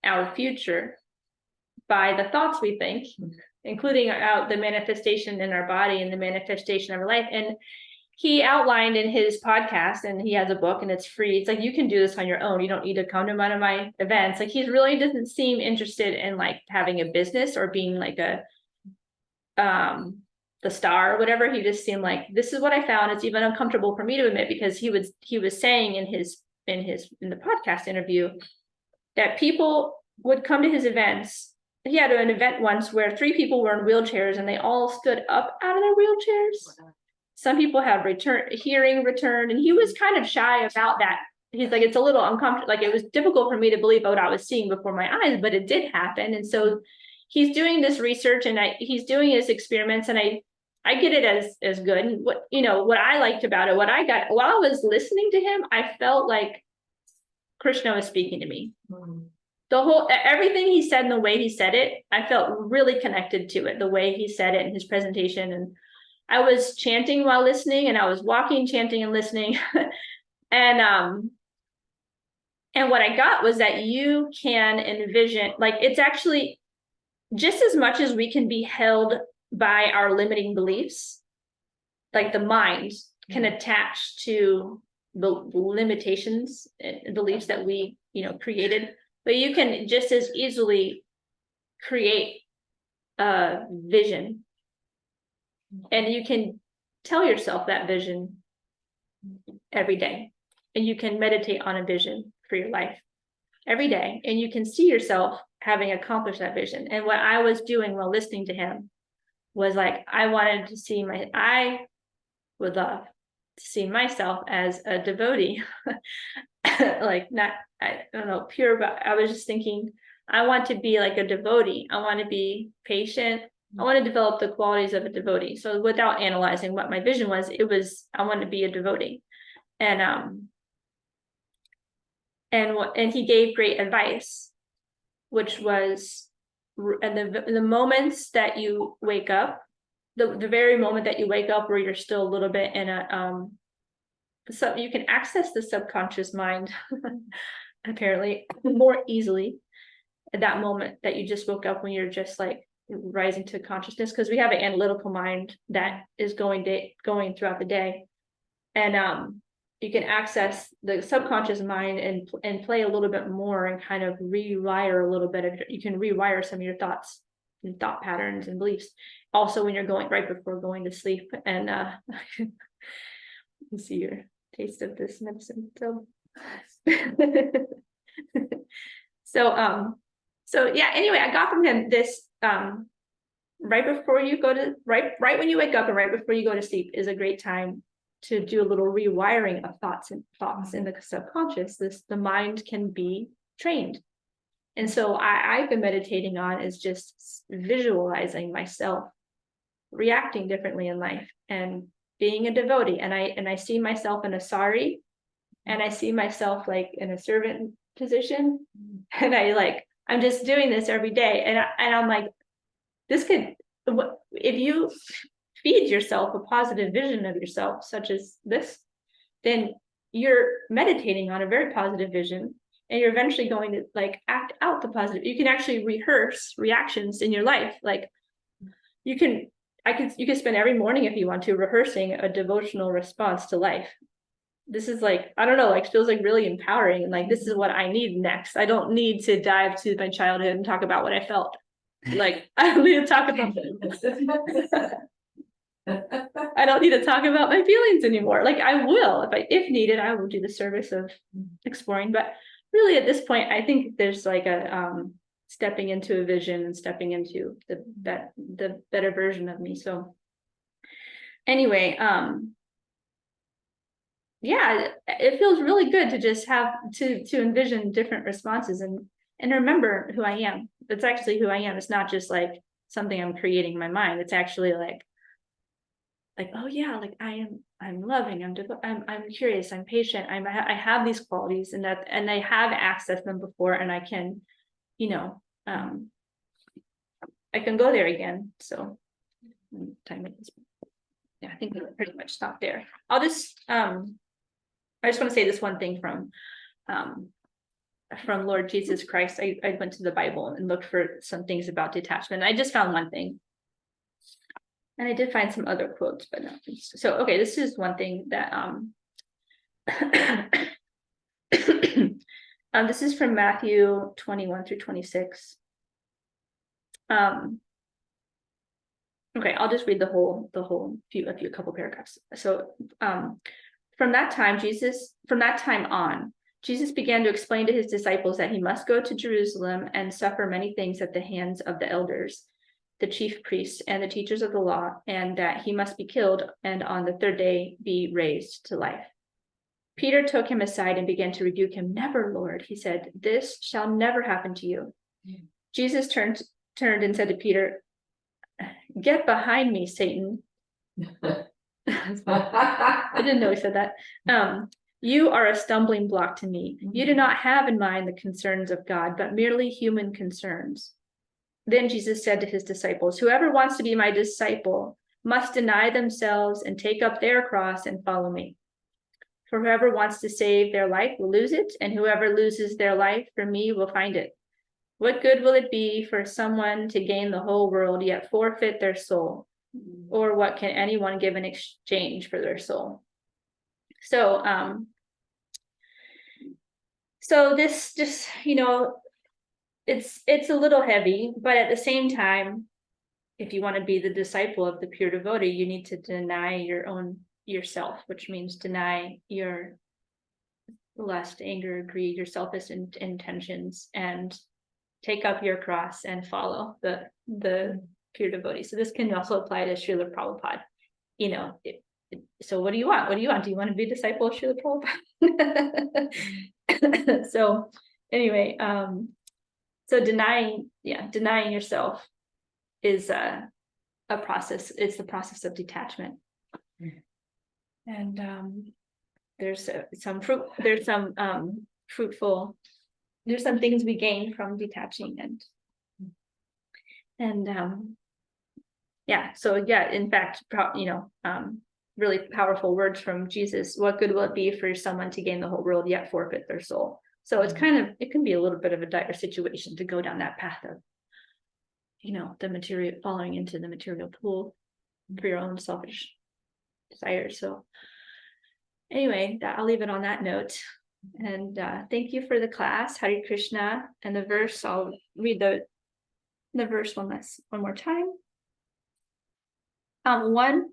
our future by the thoughts we think, including the manifestation in our body and the manifestation of our life. And he outlined in his podcast, and he has a book and it's free. It's like, you can do this on your own. You don't need to come to one of my events. Like, he really doesn't seem interested in like having a business or being like the star or whatever. He just seemed like, this is what I found. It's even uncomfortable for me to admit, because he was saying in the podcast interview that people would come to his events. He had an event once where 3 people were in wheelchairs and they all stood up out of their wheelchairs. Some people have hearing returned, and he was kind of shy about that. He's like, it's a little uncomfortable. Like, it was difficult for me to believe what I was seeing before my eyes, but it did happen. And so he's doing this research, and he's doing his experiments, and I get it as good. And what I liked about it, what I got while I was listening to him, I felt like Krishna was speaking to me. Everything he said and the way he said it, I felt really connected to it, the way he said it in his presentation. And I was chanting while listening, and I was walking, chanting and listening. And what I got was that you can envision, like, it's actually just as much as we can be held by our limiting beliefs, like the mind can attach to the limitations and beliefs that we created, but you can just as easily create a vision, and you can tell yourself that vision every day, and you can meditate on a vision for your life every day, and you can see yourself having accomplished that vision. And what I was doing while listening to him was like, I would love to see myself as a devotee. Like, not, I don't know, pure, but I was just thinking, I want to be like a devotee. I want to be patient. I want to develop the qualities of a devotee. So without analyzing what my vision was, I wanted to be a devotee. And he gave great advice, which was, the moments that you wake up, the very moment that you wake up, where you're still a little bit in so you can access the subconscious mind apparently more easily at that moment that you just woke up, when you're just like rising to consciousness, because we have an analytical mind that is going throughout the day. And you can access the subconscious mind and play a little bit more, and kind of rewire a little bit of you can rewire some of your thoughts and thought patterns and beliefs also when you're going right before going to sleep. And you see your taste of this medicine. So yeah, anyway, I got from him this right before you go to right when you wake up and right before you go to sleep is a great time to do a little rewiring of thoughts in the subconscious. The mind can be trained. And so I've been meditating on is just visualizing myself reacting differently in life and being a devotee. And I see myself in a sari, and I see myself like in a servant position. And I'm just doing this every day. And I'm like, if you feed yourself a positive vision of yourself, such as this, then you're meditating on a very positive vision, and you're eventually going to like act out the positive. You can actually rehearse reactions in your life. Like you can spend every morning, if you want to, rehearsing a devotional response to life. this is like, I don't know, like feels like really empowering. And like, this is what I need next. I don't need to dive to my childhood and talk about what I felt. Like, I don't need to talk about I don't need to talk about my feelings anymore. Like I will, if needed, I will do the service of exploring. But really at this point, I think there's like a stepping into a vision and stepping into the better version of me. So anyway, yeah, it feels really good to just have to envision different responses and remember who I am. That's actually who I am. It's not just like something I'm creating in my mind. It's actually like, oh yeah, like I'm loving, I'm curious, I'm patient, I have these qualities and I have accessed them before, and I can, you know, I can go there again. So time is, yeah, I think we'll pretty much stop there. I'll just I just want to say this one thing from Lord Jesus Christ. I went to the Bible and looked for some things about detachment. I just found one thing. And I did find some other quotes, but no. So, okay, this is one thing that this is from Matthew 21-26. Okay, I'll just read the whole a couple paragraphs. So, from that time on, Jesus began to explain to his disciples that he must go to Jerusalem and suffer many things at the hands of the elders, the chief priests, and the teachers of the law, and that he must be killed and on the third day be raised to life. Peter took him aside and began to rebuke him. "Never, Lord," he said, "this shall never happen to you." Jesus turned and said to Peter, "Get behind me, Satan." I didn't know he said that. "You are a stumbling block to me. You do not have in mind the concerns of God, but merely human concerns." Then Jesus said to his disciples, "Whoever wants to be my disciple must deny themselves and take up their cross and follow me. For whoever wants to save their life will lose it, and whoever loses their life for me will find it. What good will it be for someone to gain the whole world yet forfeit their soul? Or what can anyone give in exchange for their soul?" So, so this just, it's a little heavy, but at the same time, if you want to be the disciple of the pure devotee, you need to deny yourself, which means deny your lust, anger, greed, your selfish intentions, and take up your cross and follow the pure devotee. So this can also apply to Srila Prabhupada. So what do you want? Do you want to be a disciple of Srila Prabhupada? So anyway, so denying yourself is a process. It's the process of detachment. And there's some fruitful, there's some things we gain from detaching and yeah, so yeah, in fact, really powerful words from Jesus. What good will it be for someone to gain the whole world yet forfeit their soul? So it's it can be a little bit of a dire situation to go down that path of, the material, falling into the material pool for your own selfish desires. So anyway, I'll leave it on that note. And thank you for the class, Hare Krishna. And the verse, I'll read the verse one more time. One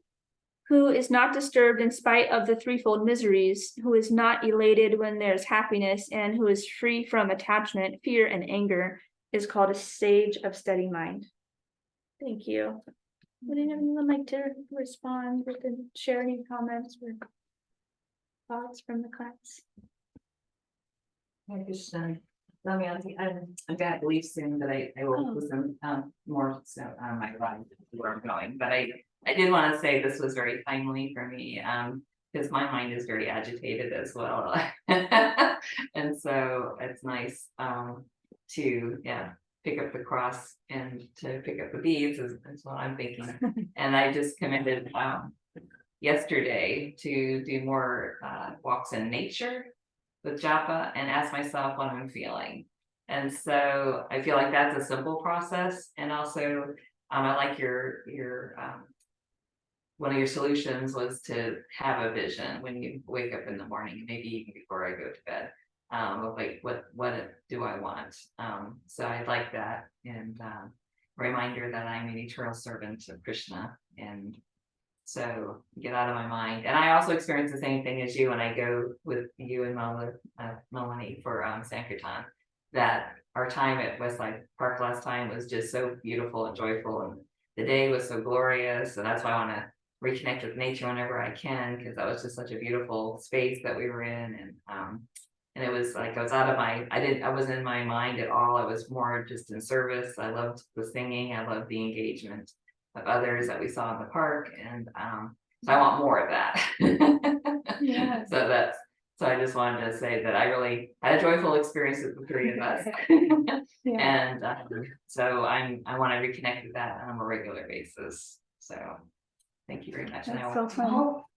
who is not disturbed in spite of the threefold miseries, who is not elated when there's happiness, and who is free from attachment, fear, and anger, is called a sage of steady mind. Thank you. Would anyone like to respond with and share any comments or thoughts from the class? Damayanti, I'm gonna leave soon, but I will listen more so on my ride where I'm going. But I did want to say this was very timely for me because my mind is very agitated as well. And so it's nice to pick up the cross and to pick up the beads is what I'm thinking. And I just committed yesterday to do more walks in nature with japa and ask myself what I'm feeling. And so I feel like that's a simple process. And also I like your one of your solutions was to have a vision when you wake up in the morning, maybe even before I go to bed. Of like, what do I want? So I like that, and reminder that I'm an eternal servant of Krishna, and so get out of my mind. And I also experience the same thing as you when I go with you and Melanie for Sankirtan, that our time at Westside Park last time was just so beautiful and joyful, and the day was so glorious, and that's why I want to reconnect with nature whenever I can, because that was just such a beautiful space that we were in. And it was like I was out of my, I wasn't in my mind at all. I was more just in service. I loved the singing, I loved the engagement of others that we saw in the park, and so I want more of that. Yeah. So I just wanted to say that I really had a joyful experience with the three of us. Yeah. And so I want to reconnect with that on a regular basis. So thank you very much. And I That's so want to fun. hope.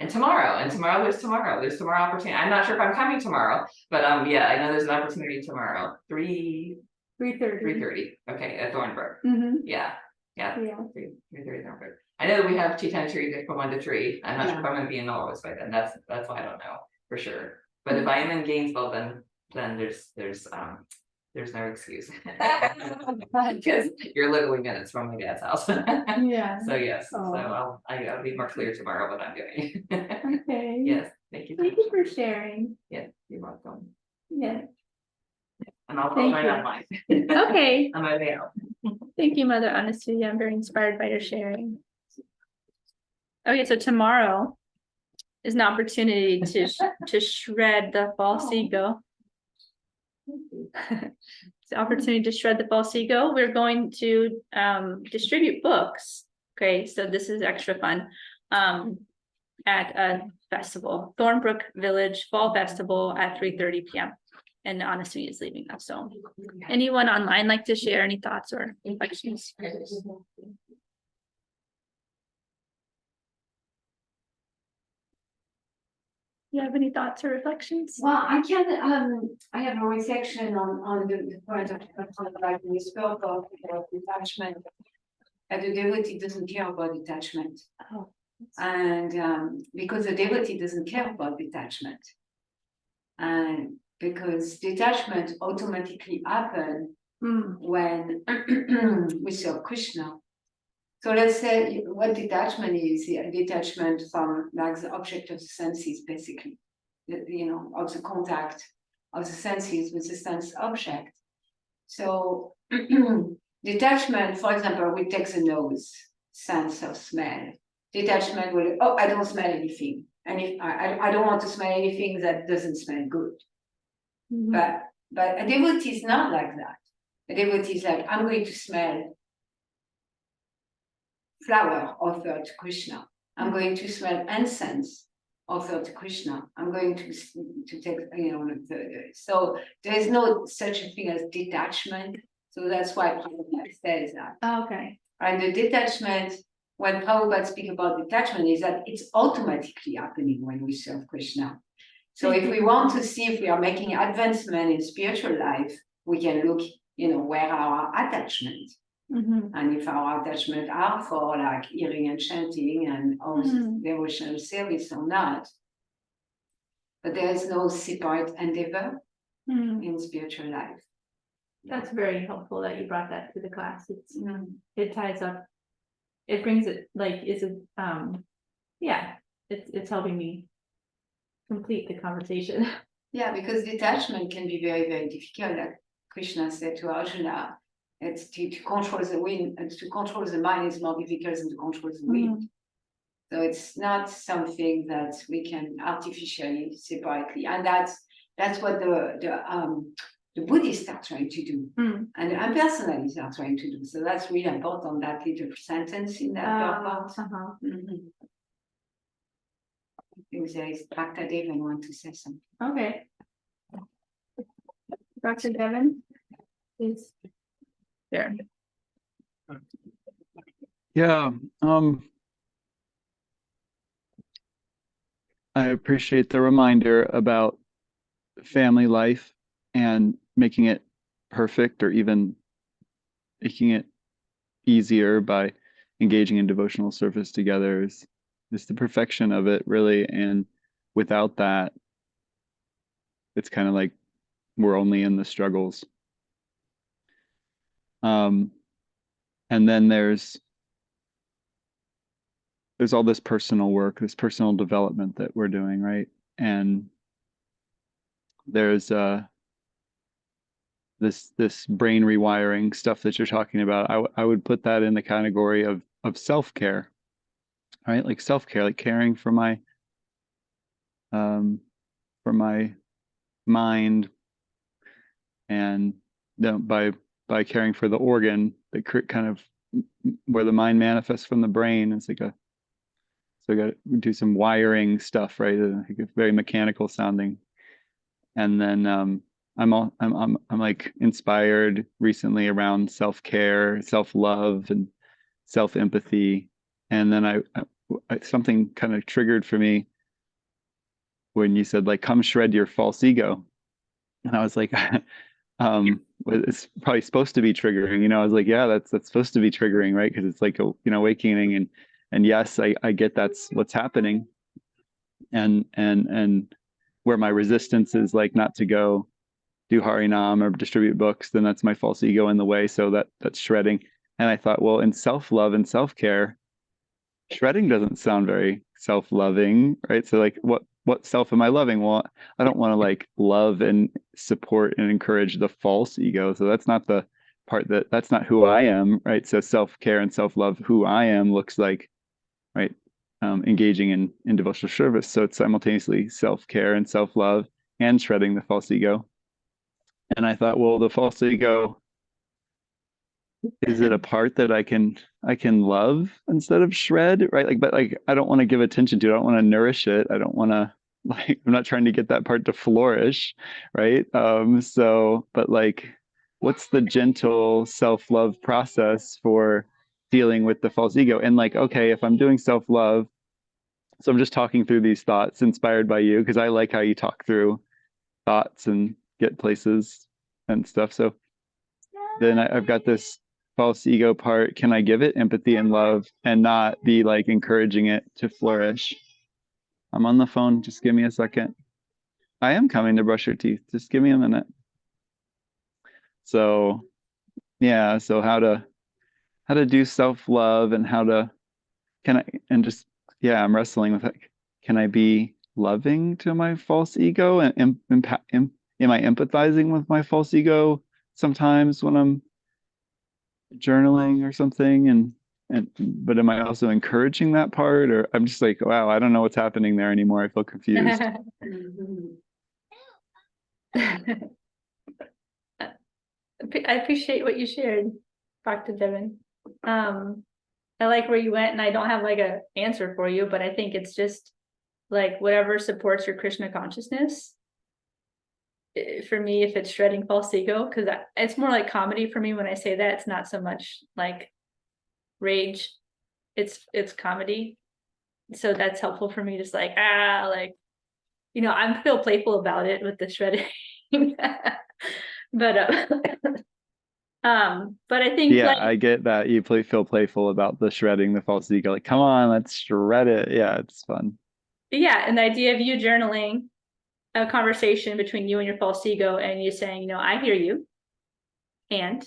And tomorrow there's tomorrow opportunity. I'm not sure if I'm coming tomorrow, but yeah, I know there's an opportunity tomorrow. 3:30. Okay, at Thornbrook. Yeah. Yeah. 3:30 Thornbrook. I know that we have tea time trees from 1 to 3. I'm not sure if I'm gonna be in Norwich by then. That's why I don't know for sure. But if I am in Gainesville, then there's no excuse. Because you're literally minutes from my dad's house. Yeah. So yes, Oh. so I'll be more clear tomorrow what I'm doing. Okay. Yes, thank you. Thank you for sharing. Yeah, you're welcome. Yeah. And I'll Thank try you. online. Okay. I'm available. Thank you, Mother Anastasia. I'm very inspired by your sharing. Okay, so tomorrow is an opportunity to shred the false ego. It's an opportunity to shred the false ego. We're going to distribute books. Okay, so this is extra fun. At a festival, Thornbrook Village Fall Festival at 3:30 p.m. And Anastasia is leaving us. So anyone online like to share any thoughts or reflections? You have any thoughts or reflections? Well, I have a reflection on the point of like we spoke of detachment. That the devotee doesn't care about detachment. Oh. And because the devotee doesn't care about detachment. And because detachment automatically happens when we serve Krishna. So let's say what detachment is, detachment from like the object of the senses, basically, of the contact of the senses with the sense object. So detachment, for example, we take the nose, sense of smell. Detachment will, oh, I don't smell anything. And if I don't want to smell anything that doesn't smell good. But a devotee is not like that. A devotee is like, I'm going to smell flower offered to Krishna. I'm going to smell incense offered to Krishna. I'm going to take, so there is no such a thing as detachment. So that's why Prabhupada says that. Okay. And the detachment, when Prabhupada speaks about detachment, is that it's automatically happening when we serve Krishna. So if we want to see if we are making advancement in spiritual life, we can look, where our attachment. And if our attachment are for like hearing and chanting and all devotional service or not, but there is no separate endeavor in spiritual life. That's very helpful that you brought that to the class. It ties up, it brings it like, it's helping me complete the conversation. Yeah, because detachment can be very, very difficult. Like Krishna said to Arjuna, it's to control the wind, and to control the mind is more difficult than to control the wind. So it's not something that we can artificially separately, and that's what the Buddhists are trying to do, and the impersonalists are trying to do. So that's really important, that little sentence in that part. I think there is Dr. Devin want to say something. Okay. Dr. Devin, please. There. Yeah, I appreciate the reminder about family life and making it perfect, or even making it easier by engaging in devotional service together is the perfection of it, really. And without that, it's kind of like we're only in the struggles. And then there's all this personal work, this personal development that we're doing, right? And there's this brain rewiring stuff that you're talking about. I would put that in the category of self-care, right? Like self-care, like caring for my mind, and by caring for the organ that kind of where the mind manifests from the brain. It's like so I got to do some wiring stuff, right? Like very mechanical sounding. And then I'm like inspired recently around self-care, self-love, and self-empathy. And then I something kind of triggered for me when you said like, come shred your false ego. And I was like, it's probably supposed to be triggering, I was like, yeah, that's supposed to be triggering, right? Because it's like awakening, and yes, I get that's what's happening, and where my resistance is like not to go do Harinam or distribute books, then that's my false ego in the way. So that's shredding. And I thought, well, in self-love and self-care, shredding doesn't sound very self-loving, right? So like what self am I loving? Well, I don't want to like love and support and encourage the false ego. So that's not the part that's not who I am, right? So self-care and self-love, who I am, looks like, right, engaging in devotional service. So it's simultaneously self-care and self-love and shredding the false ego. And I thought, well, the false ego, is it a part that I can love instead of shred, right? Like, but like I don't want to give attention to it. I don't want to nourish it. I don't want to like I'm not trying to get that part to flourish, right? So but like what's the gentle self-love process for dealing with the false ego? And like, okay, if I'm doing self-love, so I'm just talking through these thoughts inspired by you, because I like how you talk through thoughts and get places and stuff. So then I've got this false ego part. Can I give it empathy and love and not be like encouraging it to flourish? I'm on the phone. Just give me a second. I am coming to brush your teeth. Just give me a minute. So yeah, so how to do self-love, and just yeah, I'm wrestling with like, can I be loving to my false ego, and am I empathizing with my false ego sometimes when I'm journaling or something, and but am I also encouraging that part, or I'm just like, wow, I don't know what's happening there anymore. I feel confused. I appreciate what you shared, Dr. Devin. I like where you went, and I don't have like a answer for you, but I think it's just like whatever supports your Krishna consciousness. For me, if it's shredding false ego, because it's more like comedy for me when I say that. It's not so much like rage, it's comedy. So that's helpful for me, just like like, I'm feel playful about it with the shredding. but but I think Yeah, like, I get that you feel playful about the shredding the false ego. Like, come on, let's shred it. Yeah, it's fun. yeah, and the idea of you journaling a conversation between you and your false ego, and you saying, I hear you, and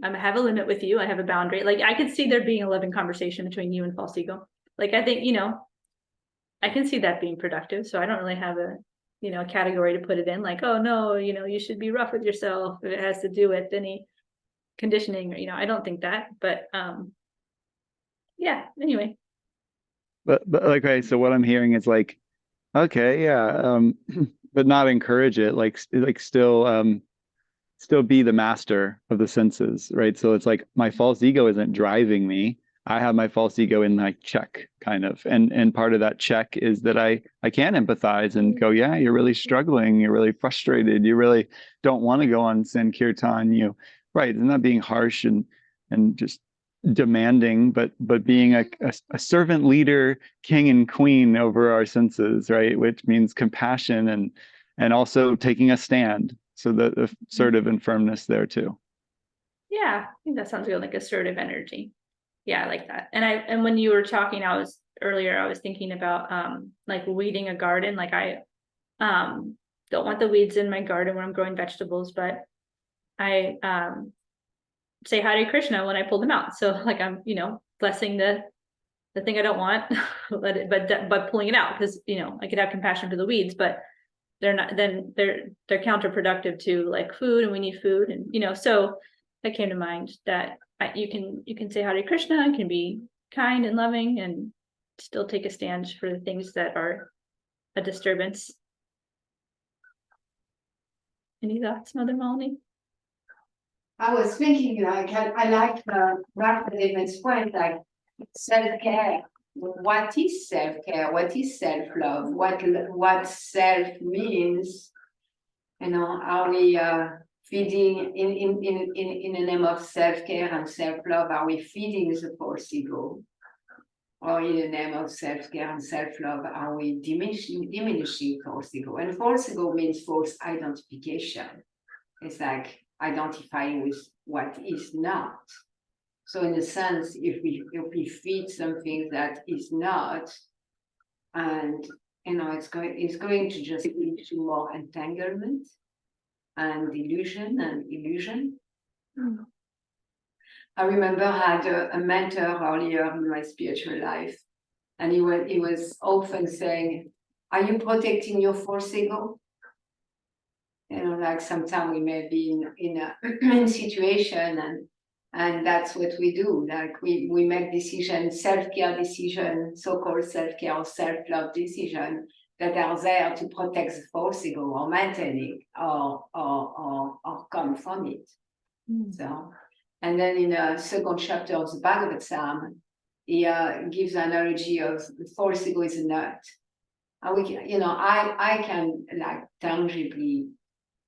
I have a limit with you. I have a boundary. Like I could see there being a loving conversation between you and false ego. Like I think, I can see that being productive. So I don't really have a, category to put it in. Like, oh no, you should be rough with yourself if it has to do with any conditioning, or I don't think that. But yeah. Anyway. But like, okay, so what I'm hearing is like, okay, yeah, but not encourage it. Like still be the master of the senses, right? So it's like my false ego isn't driving me. I have my false ego in like check, kind of. And part of that check is that I can empathize and go, yeah, you're really struggling, you're really frustrated, you really don't want to go on Sankirtan, right. And not being harsh and just demanding, but being a servant leader, king and queen over our senses, right? Which means compassion and also taking a stand. So the assertive and firmness there too. Yeah, I think that sounds good, like assertive energy. Yeah, I like that. And when you were talking, I was thinking about like weeding a garden. Like I don't want the weeds in my garden when I'm growing vegetables, but I say Hare Krishna when I pull them out. So like I'm, blessing the thing I don't want, but pulling it out, because I could have compassion for the weeds, but they're not, then they're counterproductive to like food, and we need food, and so that came to mind, that you can say Hare Krishna, and can be kind and loving and still take a stand for the things that are a disturbance. Any thoughts, Mother Melanie? I was thinking, like, I like Ralph David's point, like self-care. What is self-care? What is self-love? What self means? Are we feeding in the name of self-care and self-love? Are we feeding the false ego? Or in the name of self-care and self-love, are we diminishing false ego? And false ego means false identification. It's like identifying with what is not. So in a sense, if we feed something that is not, and it's going to just lead to more entanglement and illusion and illusion. I remember I had a mentor earlier in my spiritual life, and he was often saying, "Are you protecting your false ego?" Like sometimes we may be in a situation, and that's what we do. Like we make decisions, self-care decision, so-called self-care or self-love decision, that are there to protect the false ego or maintain it or come from it. So, and then in the second chapter of the Bhagavatam, he gives an analogy of the false ego is a nut. And we can, I can like tangibly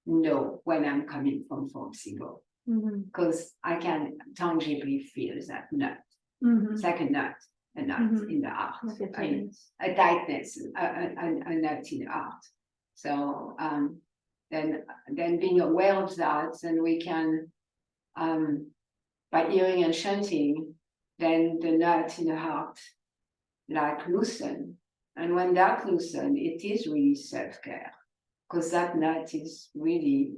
know when I'm coming from false ego, because I can tangibly feel that nut. It's like a nut in the heart, a tightness, a nut in the heart. So then being aware of that, then we can, by hearing and chanting, then the nut in the heart like loosen. And when that loosen, it is really self-care, because that nut is really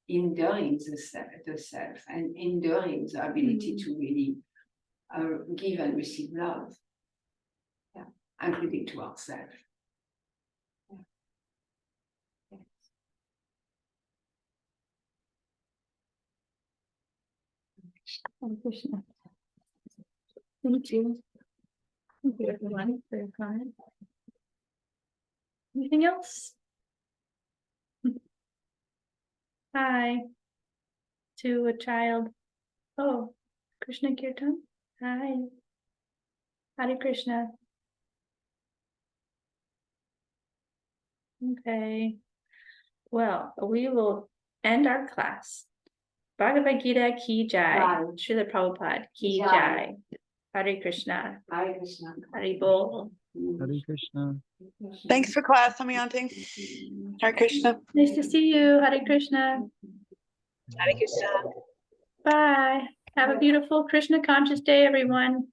enduring the self and enduring the ability to really give and receive love, including to ourselves. Krishna. Thank you. Thank you, everyone, for your comment. Anything else? Hi. To a child. Oh, Krishna Kirtan. Hi. Hare Krishna. Okay. Well, we will end our class. Bhagavad Gita ki jai. Srila Prabhupada ki jai. Hare Krishna. Hare Krishna. Hare Bol. Hare Krishna. Thanks for class, Damayanti. Hare Krishna. Nice to see you. Hare Krishna. Hare Krishna. Bye. Have a beautiful Krishna conscious day, everyone.